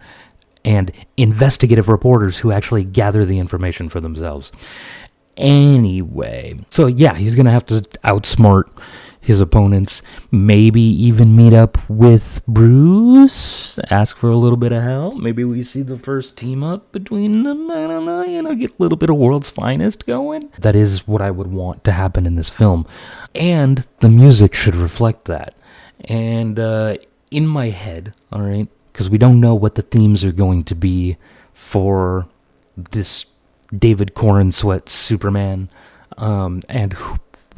and investigative reporters who actually gather the information for themselves. Anyway, so yeah, he's going to have to outsmart his opponents, maybe even meet up with Bruce, ask for a little bit of help. Maybe we see the first team up between them. I don't know, you know, get a little bit of World's Finest going. That is what I would want to happen in this film. And the music should reflect that. And in my head, all right, because we don't know what the themes are going to be for this David Corenswet Superman, and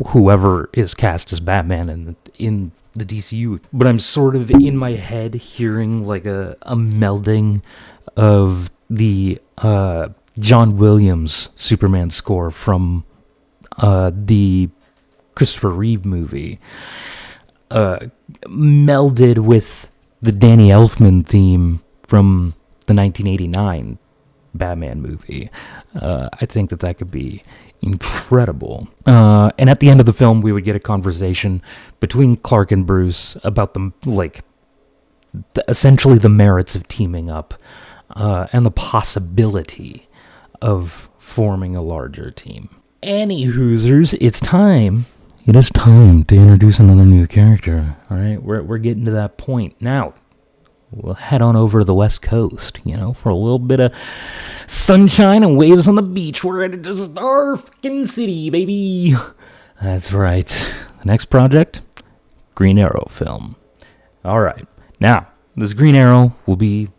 whoever is cast as Batman in the DCU. But I'm sort of in my head hearing like a melding of the John Williams Superman score from the Christopher Reeve movie melded with the Danny Elfman theme from the 1989 Batman movie. I think that could be incredible. And at the end of the film, we would get a conversation between Clark and Bruce about essentially the merits of teaming up and the possibility of forming a larger team. Any Hoosers, it's time. It is time to introduce another new character. All right, we're getting to that point now. We'll head on over to the West Coast, for a little bit of sunshine and waves on the beach. We're ready to Star fucking City, baby. That's right. The next project, Green Arrow film. All right. Now, this Green Arrow will be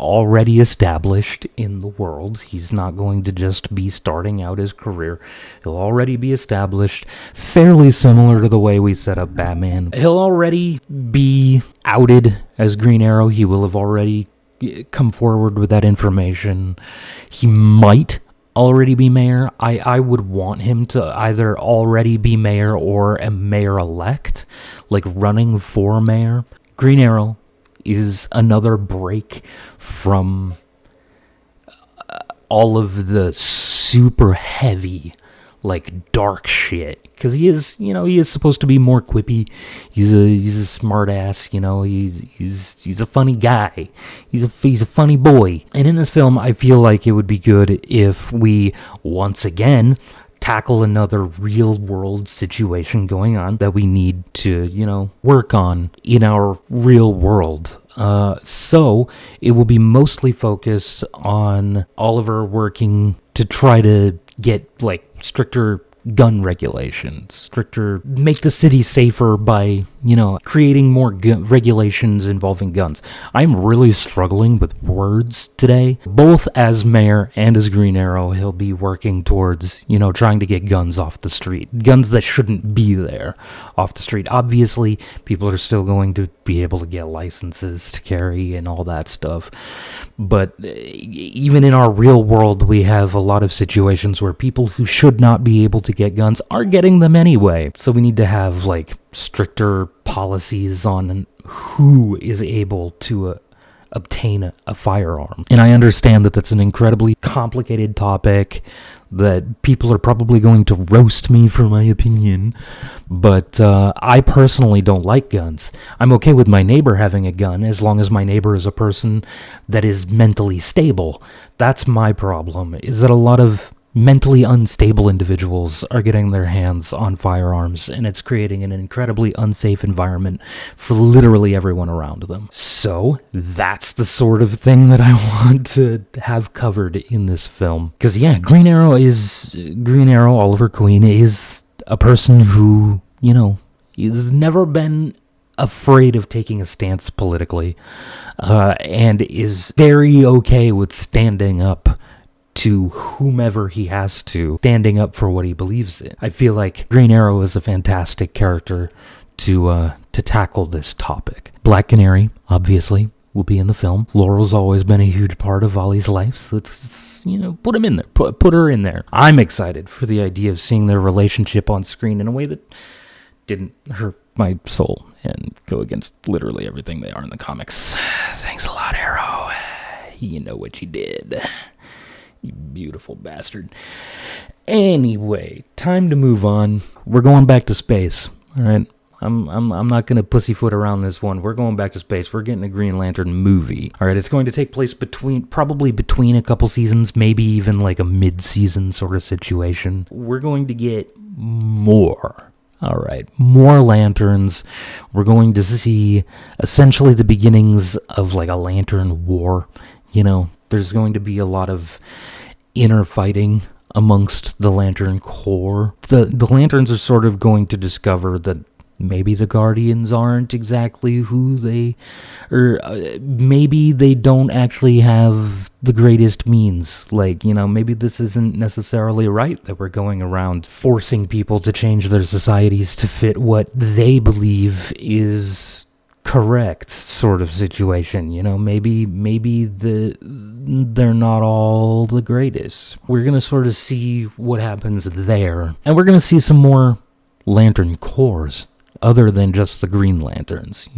already established in the world. He's not going to just be starting out his career. He'll already be established, fairly similar to the way we set up Batman. He'll already be outed as Green Arrow. He will have already come forward with that information. He might already be mayor. I would want him to either already be mayor or a mayor-elect, like running for mayor. Green Arrow is another break from all of the super heavy, dark shit. Because he is supposed to be more quippy. He's a smart ass. He's a funny guy. He's a funny boy. And in this film, I feel like it would be good if we once again tackle another real world situation going on that we need to, work on in our real world. So it will be mostly focused on Oliver working to try to get stricter gun regulations, make the city safer by, creating more regulations involving guns. I'm really struggling with words today. Both as mayor and as Green Arrow, he'll be working towards, trying to get guns off the street. Guns that shouldn't be there off the street. Obviously, people are still going to be able to get licenses to carry and all that stuff. But even in our real world, we have a lot of situations where people who should not be able to get guns are getting them anyway. So we need to have stricter policies on who is able to obtain a firearm. And I understand that that's an incredibly complicated topic, that people are probably going to roast me for my opinion, but I personally don't like guns. I'm okay with my neighbor having a gun as long as my neighbor is a person that is mentally stable. That's my problem, is that a lot of mentally unstable individuals are getting their hands on firearms, and it's creating an incredibly unsafe environment for literally everyone around them. So that's the sort of thing that I want to have covered in this film. Because Green Arrow, Oliver Queen, is a person who, has never been afraid of taking a stance politically, and is very okay with standing up to whomever he has to, standing up for what he believes in. I feel like Green Arrow is a fantastic character to tackle this topic. Black Canary, obviously, will be in the film. Laurel's always been a huge part of Ollie's life, so let's put him in there. Put her in there. I'm excited for the idea of seeing their relationship on screen in a way that didn't hurt my soul and go against literally everything they are in the comics. Thanks a lot, Arrow. You know what you did. You beautiful bastard. Anyway, time to move on. We're going back to space. All right. I'm not going to pussyfoot around this one. We're going back to space. We're getting a Green Lantern movie. All right. It's going to take place probably between a couple seasons, maybe even a mid-season sort of situation. We're going to get more. All right. More lanterns. We're going to see essentially the beginnings of a lantern war. There's going to be a lot of inner fighting amongst the Lantern Corps. The Lanterns are sort of going to discover that maybe the Guardians aren't exactly who they... Or maybe they don't actually have the greatest means. Maybe this isn't necessarily right that we're going around forcing people to change their societies to fit what they believe is correct sort of situation. Maybe they're not all the greatest. We're going to sort of see what happens there. And we're going to see some more Lantern Corps other than just the Green Lanterns.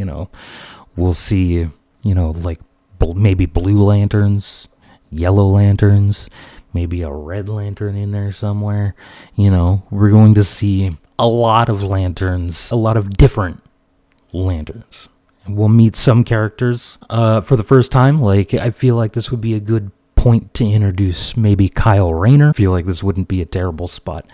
We'll see, like maybe blue lanterns, yellow lanterns, maybe a red lantern in there somewhere. We're going to see a lot of lanterns, a lot of different lanterns. We'll meet some characters for the first time. Like, I feel like this would be a good point to introduce maybe Kyle Rayner. I feel like this wouldn't be a terrible spot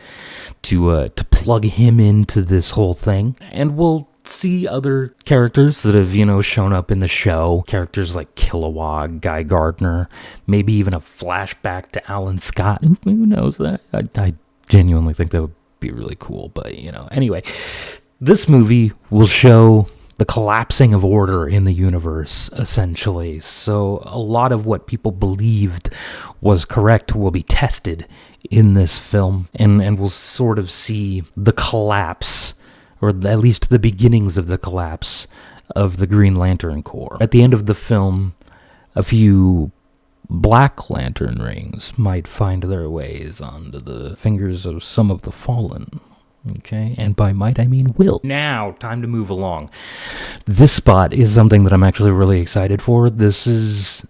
to plug him into this whole thing. And we'll see other characters that have, shown up in the show. Characters like Kilowog, Guy Gardner, maybe even a flashback to Alan Scott. Who knows that? I genuinely think that would be really cool. But, anyway, this movie will show the collapsing of order in the universe, essentially. So a lot of what people believed was correct will be tested in this film, and we'll sort of see the collapse, or at least the beginnings of the collapse of the Green Lantern Corps. At the end of the film, a few Black Lantern rings might find their ways onto the fingers of some of the fallen. Okay, and by might I mean will. Now, time to move along. This spot is something that I'm actually really excited for. This is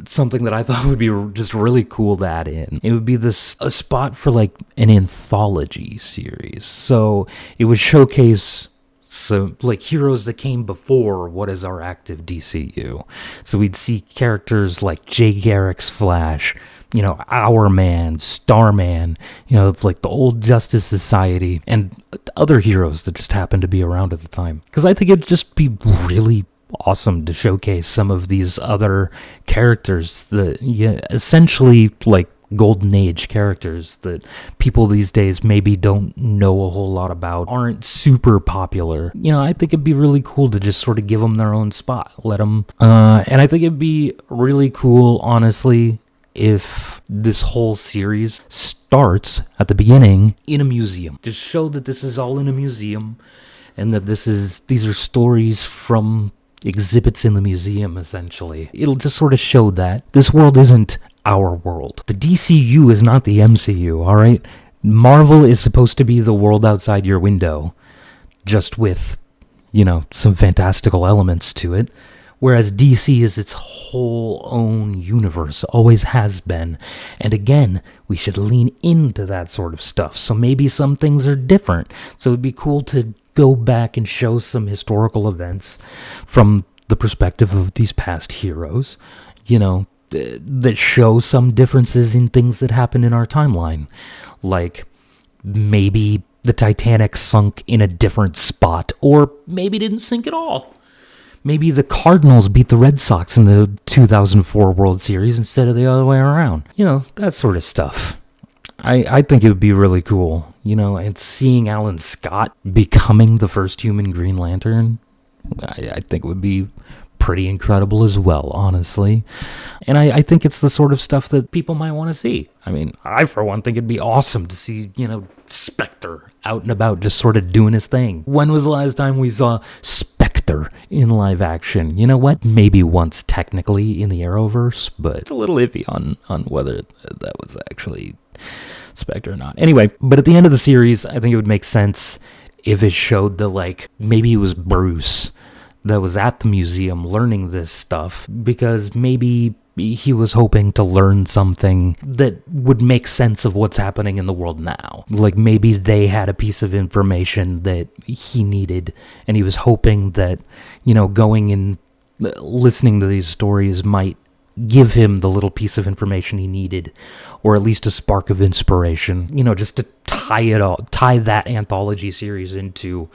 something that I thought would be just really cool to add in. It would be a spot for like an anthology series. So it would showcase some like heroes that came before what is our active DCU. So we'd see characters like Jay Garrick's Flash, Hourman, Starman, like the old Justice Society, and other heroes that just happened to be around at the time. Because I think it'd just be really awesome to showcase some of these other characters that, essentially like Golden Age characters that people these days maybe don't know a whole lot about, aren't super popular. I think it'd be really cool to just sort of give them their own spot, let them, and I think it'd be really cool, honestly, if this whole series starts at the beginning in a museum. Just show that this is all in a museum, and that these are stories from exhibits in the museum, essentially. It'll just sort of show that this world isn't our world. The DCU is not the MCU, all right? Marvel is supposed to be the world outside your window, just with, some fantastical elements to it. Whereas DC is its whole own universe, always has been. And again, we should lean into that sort of stuff. So maybe some things are different. So it'd be cool to go back and show some historical events from the perspective of these past heroes, that show some differences in things that happen in our timeline. Like maybe the Titanic sunk in a different spot, or maybe didn't sink at all. Maybe the Cardinals beat the Red Sox in the 2004 World Series instead of the other way around. That sort of stuff. I think it would be really cool, and seeing Alan Scott becoming the first human Green Lantern, I think would be pretty incredible as well, honestly. And I think it's the sort of stuff that people might want to see. I mean, I, for one, think it'd be awesome to see, Spectre out and about just sort of doing his thing. When was the last time we saw Spectre in live action? You know what? Maybe once technically in the Arrowverse, but it's a little iffy on whether that was actually Spectre or not. Anyway, but at the end of the series, I think it would make sense if it showed that, like, maybe it was Bruce that was at the museum learning this stuff, because maybe he was hoping to learn something that would make sense of what's happening in the world now. Like, maybe they had a piece of information that he needed, and he was hoping that, going and listening to these stories might give him the little piece of information he needed, or at least a spark of inspiration, just to tie that anthology series into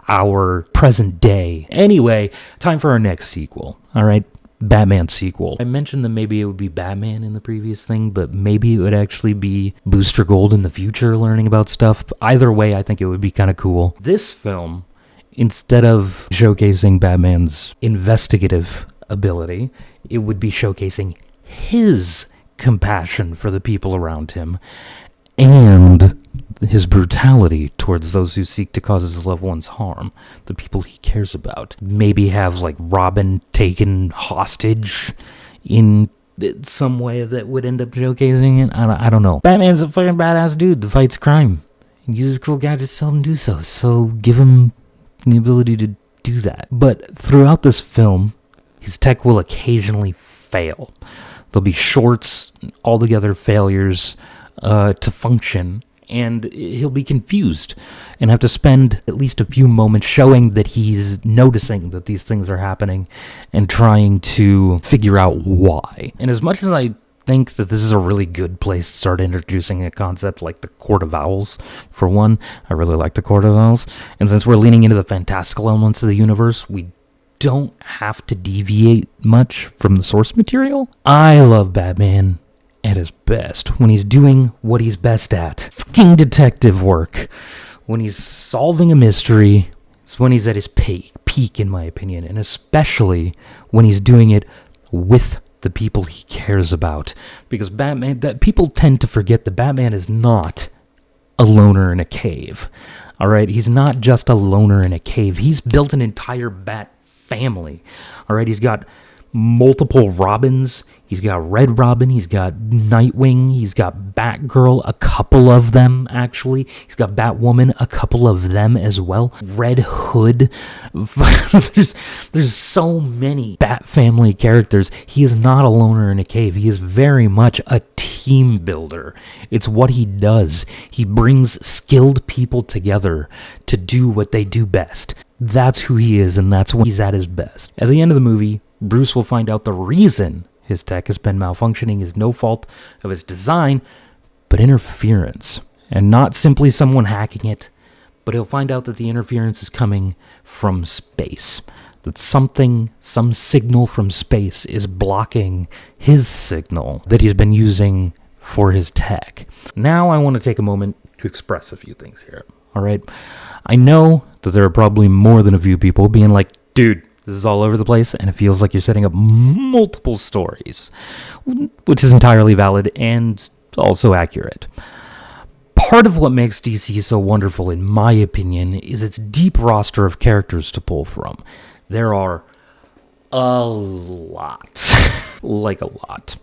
our present day. Anyway, time for our next sequel. All right, Batman sequel. I mentioned that maybe it would be Batman in the previous thing, but maybe it would actually be Booster Gold in the future learning about stuff. Either way, I think it would be kind of cool. This film, instead of showcasing Batman's investigative ability, it would be showcasing his compassion for the people around him and his brutality towards those who seek to cause his loved ones harm, the people he cares about. Maybe have, like, Robin taken hostage in some way that would end up showcasing it. I don't know. Batman's a fucking badass dude that fights crime. He uses cool gadgets to help him do so give him the ability to do that. But throughout this film, his tech will occasionally fail. There'll be shorts, altogether failures to function, and he'll be confused and have to spend at least a few moments showing that he's noticing that these things are happening and trying to figure out why. And as much as I think that this is a really good place to start introducing a concept like the Court of Owls, for one, I really like the Court of Owls, and since we're leaning into the fantastical elements of the universe, we don't have to deviate much from the source material. I love Batman at his best when he's doing what he's best at. Fucking detective work. When he's solving a mystery, it's when he's at his peak, in my opinion, and especially when he's doing it with the people he cares about. Because people tend to forget that Batman is not a loner in a cave. Alright, he's not just a loner in a cave. He's built an entire Bat family. Alright, he's got multiple Robins. He's got Red Robin, he's got Nightwing, he's got Batgirl, a couple of them actually. He's got Batwoman, a couple of them as well. Red Hood. there's so many Bat family characters. He is not a loner in a cave. He is very much a team builder. It's what he does. He brings skilled people together to do what they do best. That's who he is, and that's when he's at his best. At the end of the movie, Bruce will find out the reason his tech has been malfunctioning is no fault of his design, but interference. And not simply someone hacking it, but he'll find out that the interference is coming from space. That some signal from space is blocking his signal that he's been using for his tech. Now I want to take a moment to express a few things here. Alright? I know that there are probably more than a few people being like, dude, this is all over the place, and it feels like you're setting up multiple stories, which is entirely valid and also accurate. Part of what makes DC so wonderful, in my opinion, is its deep roster of characters to pull from. There are a lot. Like a lot.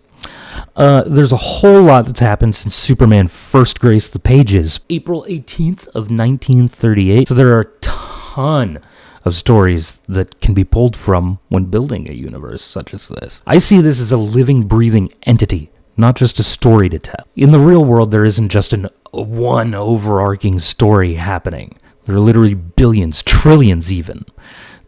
There's a whole lot that's happened since Superman first graced the pages, April 18th of 1938. So there are a ton of stories that can be pulled from when building a universe such as this. I see this as a living, breathing entity, not just a story to tell. In the real world, there isn't just one overarching story happening. There are literally billions, trillions even.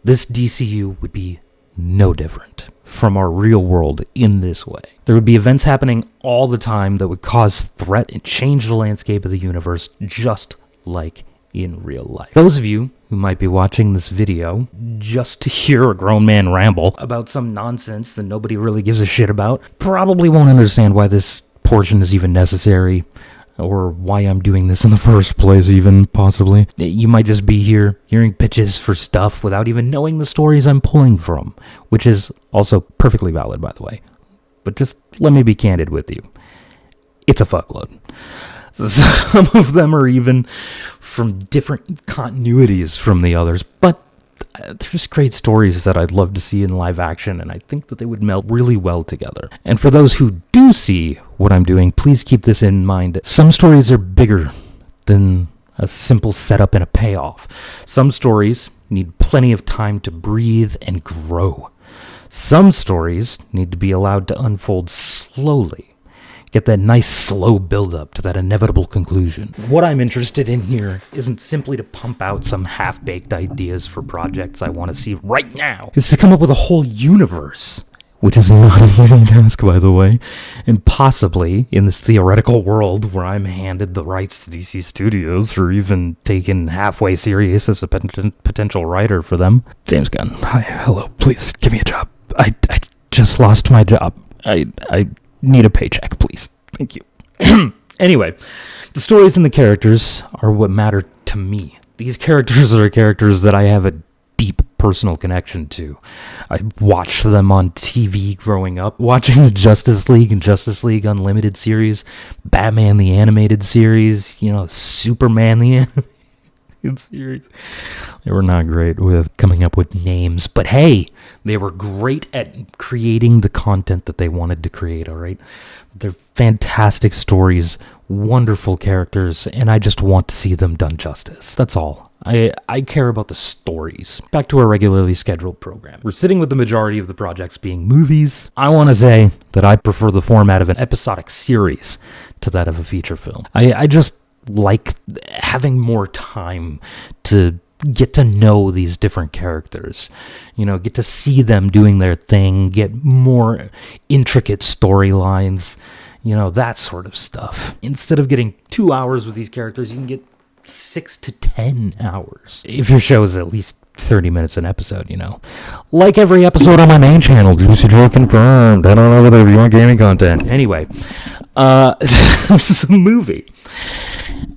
This DCU would be no different from our real world in this way. There would be events happening all the time that would cause threat and change the landscape of the universe, just like in real life. Those of you who might be watching this video just to hear a grown man ramble about some nonsense that nobody really gives a shit about probably won't understand why this portion is even necessary, or why I'm doing this in the first place even, possibly. You might just be here hearing pitches for stuff without even knowing the stories I'm pulling from, which is also perfectly valid, by the way. But just let me be candid with you. It's a fuckload. Some of them are even from different continuities from the others, but they're just great stories that I'd love to see in live action, and I think that they would meld really well together. And for those who do see what I'm doing, please keep this in mind. Some stories are bigger than a simple setup and a payoff. Some stories need plenty of time to breathe and grow. Some stories need to be allowed to unfold slowly. Get that nice slow build-up to that inevitable conclusion. What I'm interested in here isn't simply to pump out some half-baked ideas for projects I want to see right now. It's to come up with a whole universe, which is not an easy task, by the way. And possibly, in this theoretical world where I'm handed the rights to DC Studios, or even taken halfway serious as a potential writer for them. James Gunn, hi, hello, please give me a job. I just lost my job. I need a paycheck, please. Thank you. Anyway, the stories and the characters are what matter to me. These characters are characters that I have a deep personal connection to. I watched them on TV growing up, watching the Justice League and Justice League Unlimited series, Batman the Animated series, Superman the Animated series. They were not great with coming up with names, but hey, they were great at creating the content that they wanted to create, all right? They're fantastic stories, wonderful characters, and I just want to see them done justice. That's all. I care about the stories. Back to our regularly scheduled program. We're sitting with the majority of the projects being movies. I want to say that I prefer the format of an episodic series to that of a feature film. I just like having more time to get to know these different characters, get to see them doing their thing, get more intricate storylines, that sort of stuff. Instead of getting 2 hours with these characters, you can get 6 to 10 hours. If your show is at least 30 minutes an episode, Like every episode on my main channel, Juicy Joe confirmed. I don't know whether you want gaming content. Anyway, this is a movie.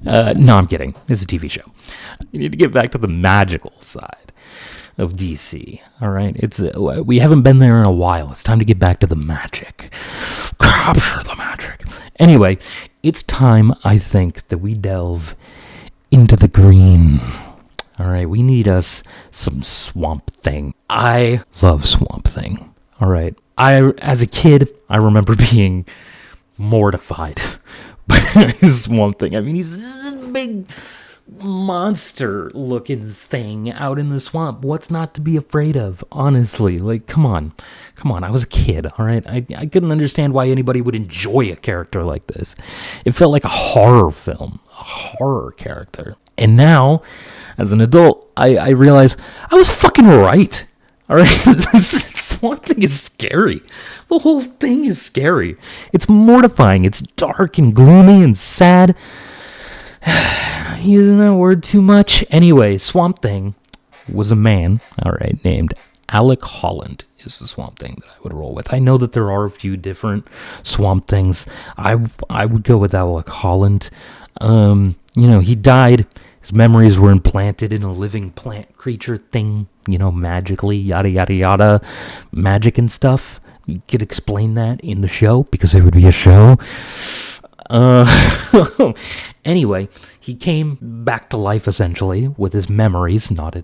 No, I'm kidding. It's a TV show. You need to get back to the magical side of DC. All right, we haven't been there in a while. It's time to get back to the magic. Capture the magic. Anyway, it's time, I think, that we delve into the green. All right, we need us some Swamp Thing. I love Swamp Thing. All right, as a kid, I remember being mortified by Swamp Thing. I mean, he's this big monster-looking thing out in the swamp. What's not to be afraid of? Honestly, come on. I was a kid. All right, I couldn't understand why anybody would enjoy a character like this. It felt like a horror film, a horror character. And now, as an adult, I realize I was fucking right. All right, Swamp Thing is scary. The whole thing is scary. It's mortifying. It's dark and gloomy and sad. Using that word too much. Anyway, Swamp Thing was a man, all right, named Alec Holland is the Swamp Thing that I would roll with. I know that there are a few different Swamp Things. I would go with Alec Holland. He died. His memories were implanted in a living plant creature thing, magically, yada, yada, yada, magic and stuff. You could explain that in the show, because it would be a show. Anyway, he came back to life, essentially, with his memories, not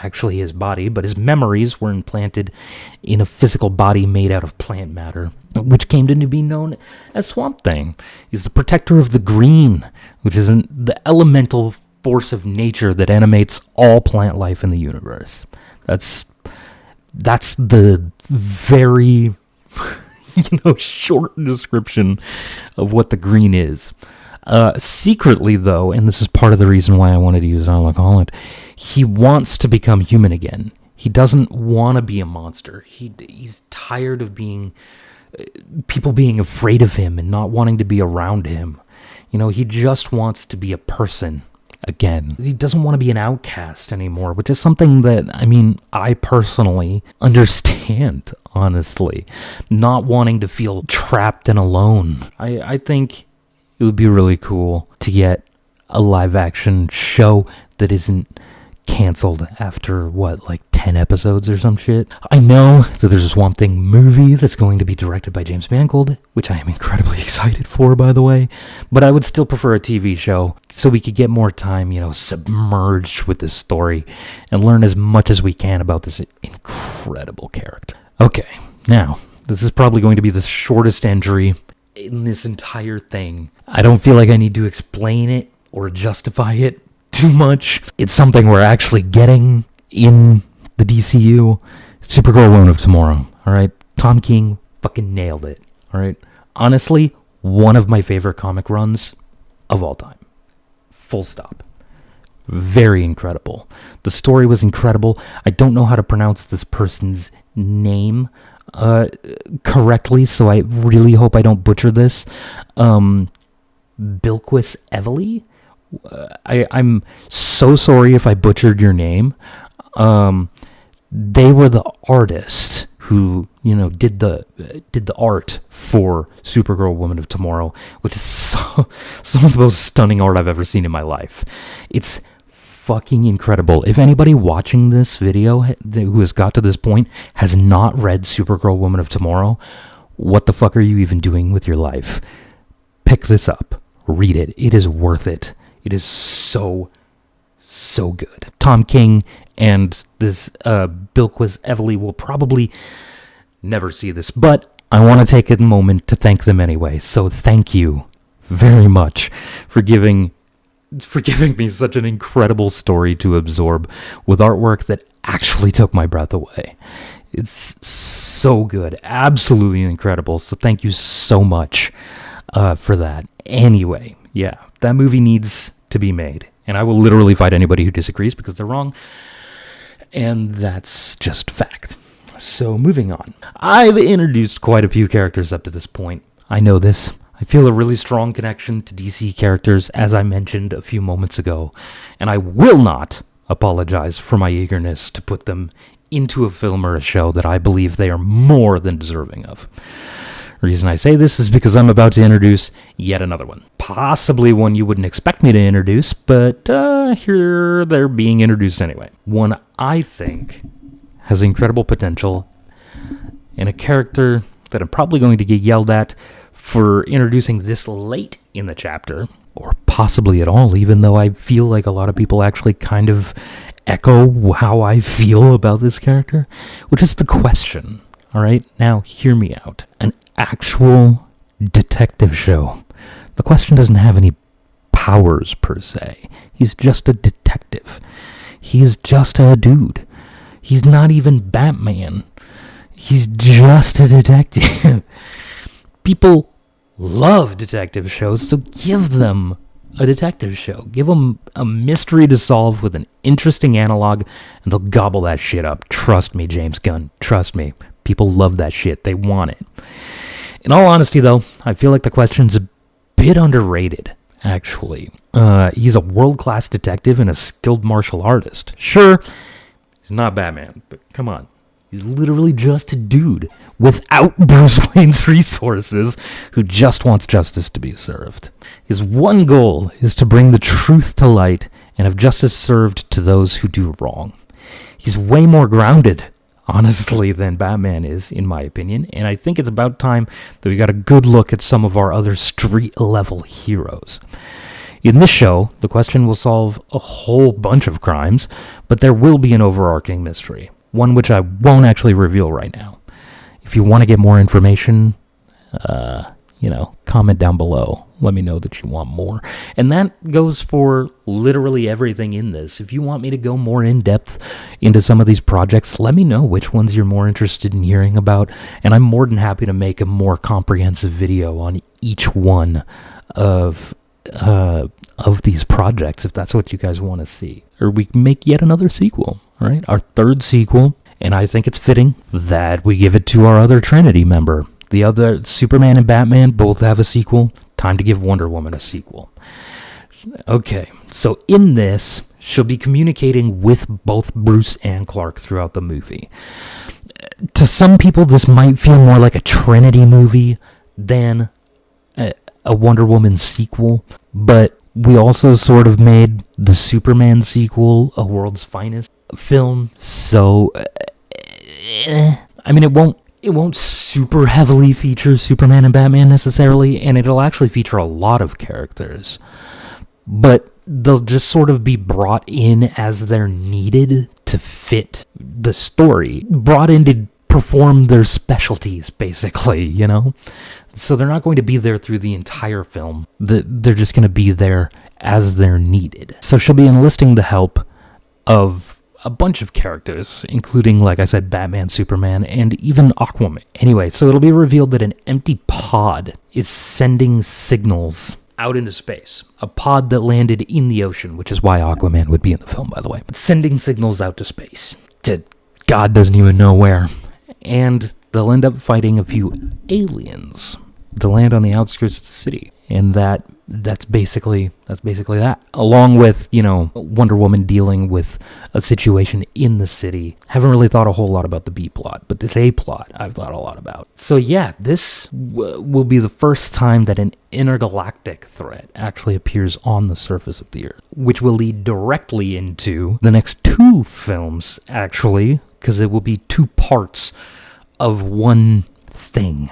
actually his body, but his memories were implanted in a physical body made out of plant matter, which came to be known as Swamp Thing. He's the protector of the green, which is the elemental force of nature that animates all plant life in the universe. That's the very short description of what the green is. Secretly, though, and this is part of the reason why I wanted to use Alec Holland, he wants to become human again. He doesn't want to be a monster. He's tired of people being afraid of him and not wanting to be around him. He just wants to be a person again. He doesn't want to be an outcast anymore, which is something that, I personally understand, honestly. Not wanting to feel trapped and alone. I think it would be really cool to get a live-action show that isn't canceled after, 10 episodes or some shit. I know that there's a Swamp Thing movie that's going to be directed by James Mangold, which I am incredibly excited for, by the way. But I would still prefer a TV show so we could get more time, submerged with this story and learn as much as we can about this incredible character. Okay, now, this is probably going to be the shortest entry in this entire thing. I don't feel like I need to explain it or justify it too much. It's something we're actually getting in the DCU. Supergirl Woman of Tomorrow, alright? Tom King fucking nailed it, alright? Honestly, one of my favorite comic runs of all time. Full stop. Very incredible. The story was incredible. I don't know how to pronounce this person's name correctly, so I really hope I don't butcher this. Bilquis Evely? I'm so sorry if I butchered your name. They were the artist who, did the art for Supergirl Woman of Tomorrow, which is some of the most stunning art I've ever seen in my life. It's fucking incredible. If anybody watching this video who has got to this point has not read Supergirl Woman of Tomorrow, what the fuck are you even doing with your life? Pick this up. Read it. It is worth it. It is so good. Tom King and this Bilquis Evely will probably never see this, but I want to take a moment to thank them anyway. So thank you very much for giving me such an incredible story to absorb with artwork that actually took my breath away. It's so good. Absolutely incredible. So thank you so much for that. Anyway, yeah, that movie needs to be made. And I will literally fight anybody who disagrees because they're wrong. And that's just fact. So moving on. I've introduced quite a few characters up to this point. I know this. I feel a really strong connection to DC characters, as I mentioned a few moments ago. And I will not apologize for my eagerness to put them into a film or a show that I believe they are more than deserving of. The reason I say this is because I'm about to introduce yet another one. Possibly one you wouldn't expect me to introduce, but here they're being introduced anyway. One I think has incredible potential, and a character that I'm probably going to get yelled at for introducing this late in the chapter, or possibly at all, even though I feel like a lot of people actually kind of echo how I feel about this character, which is the Question. All right, now hear me out. An actual detective show. The Question doesn't have any powers per se. He's just a detective. He's just a dude. He's not even Batman. He's just a detective. People love detective shows, so give them a detective show. Give them a mystery to solve with an interesting analog, and they'll gobble that shit up. Trust me, James Gunn. Trust me. People love that shit. They want it. In all honesty, though, I feel like the Question's a bit underrated, actually. He's a world-class detective and a skilled martial artist. Sure, he's not Batman, but come on. He's literally just a dude without Bruce Wayne's resources who just wants justice to be served. His one goal is to bring the truth to light and have justice served to those who do wrong. He's way more grounded, honestly, than Batman is, in my opinion, and I think it's about time that we got a good look at some of our other street-level heroes. In this show, the Question will solve a whole bunch of crimes, but there will be an overarching mystery, one which I won't actually reveal right now. If you want to get more information, comment down below. Let me know that you want more. And that goes for literally everything in this. If you want me to go more in depth into some of these projects, let me know which ones you're more interested in hearing about, and I'm more than happy to make a more comprehensive video on each one of these projects, if that's what you guys want to see. Or we can make yet another sequel, all right? Our third sequel, and I think it's fitting that we give it to our other Trinity member. The other, Superman and Batman, both have a sequel. Time to give Wonder Woman a sequel. Okay, so in this, she'll be communicating with both Bruce and Clark throughout the movie. To some people, this might feel more like a Trinity movie than a Wonder Woman sequel, but we also sort of made the Superman sequel a world's finest film, so I mean, it won't super heavily feature Superman and Batman necessarily, and it'll actually feature a lot of characters, but they'll just sort of be brought in as they're needed to fit the story, brought in to perform their specialties, basically, you know? So they're not going to be there through the entire film. They're just going to be there as they're needed. So she'll be enlisting the help of a bunch of characters, including, like I said, Batman, Superman, and even Aquaman. Anyway, so it'll be revealed that an empty pod is sending signals out into space. A pod that landed in the ocean, which is why Aquaman would be in the film, by the way. But sending signals out to space. To God doesn't even know where. And they'll end up fighting a few aliens. to land on the outskirts of the city. And that's basically that. Along with, Wonder Woman dealing with a situation in the city. Haven't really thought a whole lot about the B plot, but this A plot I've thought a lot about. So yeah, this will be the first time that an intergalactic threat actually appears on the surface of the Earth, which will lead directly into the next two films, actually, because it will be two parts of one thing.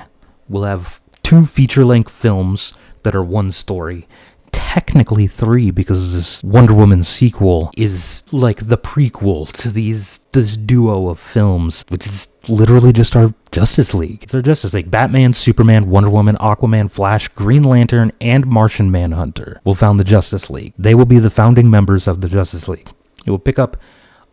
We'll have two feature-length films that are one story. Technically three, because this Wonder Woman sequel is like the prequel to this duo of films, which is literally just our Justice League. It's our Justice League. Batman, Superman, Wonder Woman, Aquaman, Flash, Green Lantern, and Martian Manhunter will found the Justice League. They will be the founding members of the Justice League. It will pick up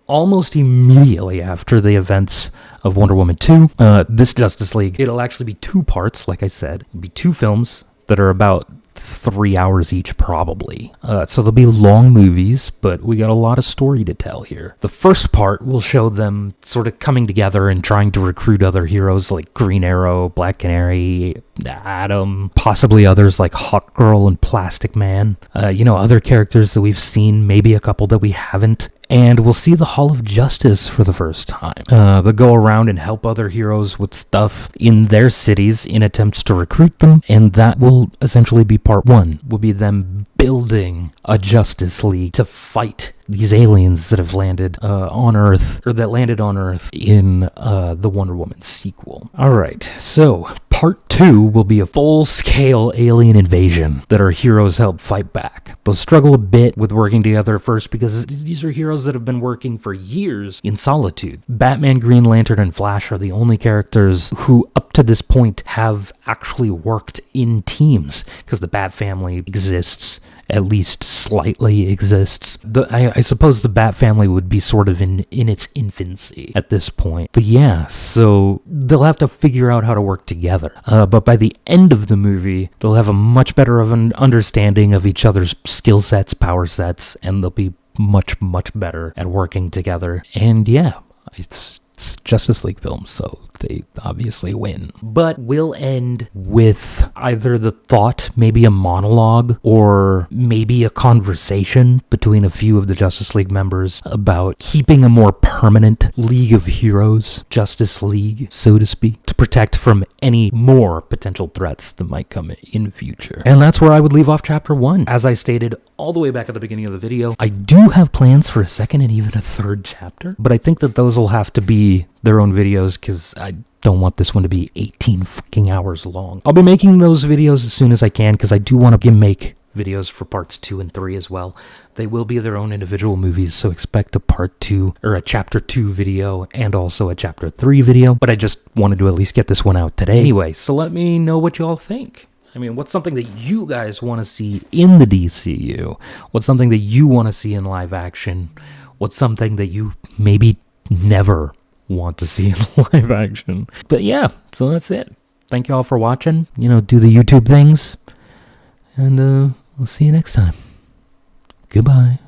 almost immediately after the events of Wonder Woman 2. This Justice League, it'll actually be two parts, like I said. It'll be two films that are about 3 hours each, probably. So they'll be long movies, but we got a lot of story to tell here. The first part will show them sort of coming together and trying to recruit other heroes like Green Arrow, Black Canary, Atom, possibly others like Hawk Girl and Plastic Man. Other characters that we've seen, maybe a couple that we haven't. And we'll see the Hall of Justice for the first time. They'll go around and help other heroes with stuff in their cities in attempts to recruit them, and that will essentially be part one. Will be them building a Justice League to fight these aliens that have landed on Earth, or that landed on Earth in the Wonder Woman sequel. Alright, so part 2 will be a full-scale alien invasion that our heroes help fight back. They'll struggle a bit with working together at first because these are heroes that have been working for years in solitude. Batman, Green Lantern, and Flash are the only characters who, up to this point, have actually worked in teams, because the Bat family exists, at least slightly exists. I suppose the Bat family would be sort of in its infancy at this point. But yeah, so they'll have to figure out how to work together. But by the end of the movie, they'll have a much better of an understanding of each other's skill sets, power sets, and they'll be much, much better at working together. And yeah, it's Justice League films, so they obviously win. But we'll end with either the thought, maybe a monologue, or maybe a conversation between a few of the Justice League members about keeping a more permanent League of Heroes, Justice League, so to speak, to protect from any more potential threats that might come in future. And that's where I would leave off Chapter 1. As I stated all the way back at the beginning of the video, I do have plans for a second and even a third chapter, but I think that those will have to be their own videos, because I don't want this one to be 18 fucking hours long. I'll be making those videos as soon as I can, because I do want to make videos for parts 2 and 3 as well. They will be their own individual movies, so expect a part 2 or a chapter 2 video and also a chapter 3 video, but I just wanted to at least get this one out today. Anyway, so let me know what you all think. I mean, what's something that you guys want to see in the DCU? What's something that you want to see in live action? What's something that you maybe never want to see in live action? But yeah, so that's it. Thank you all for watching. Do the YouTube things. And we'll see you next time. Goodbye.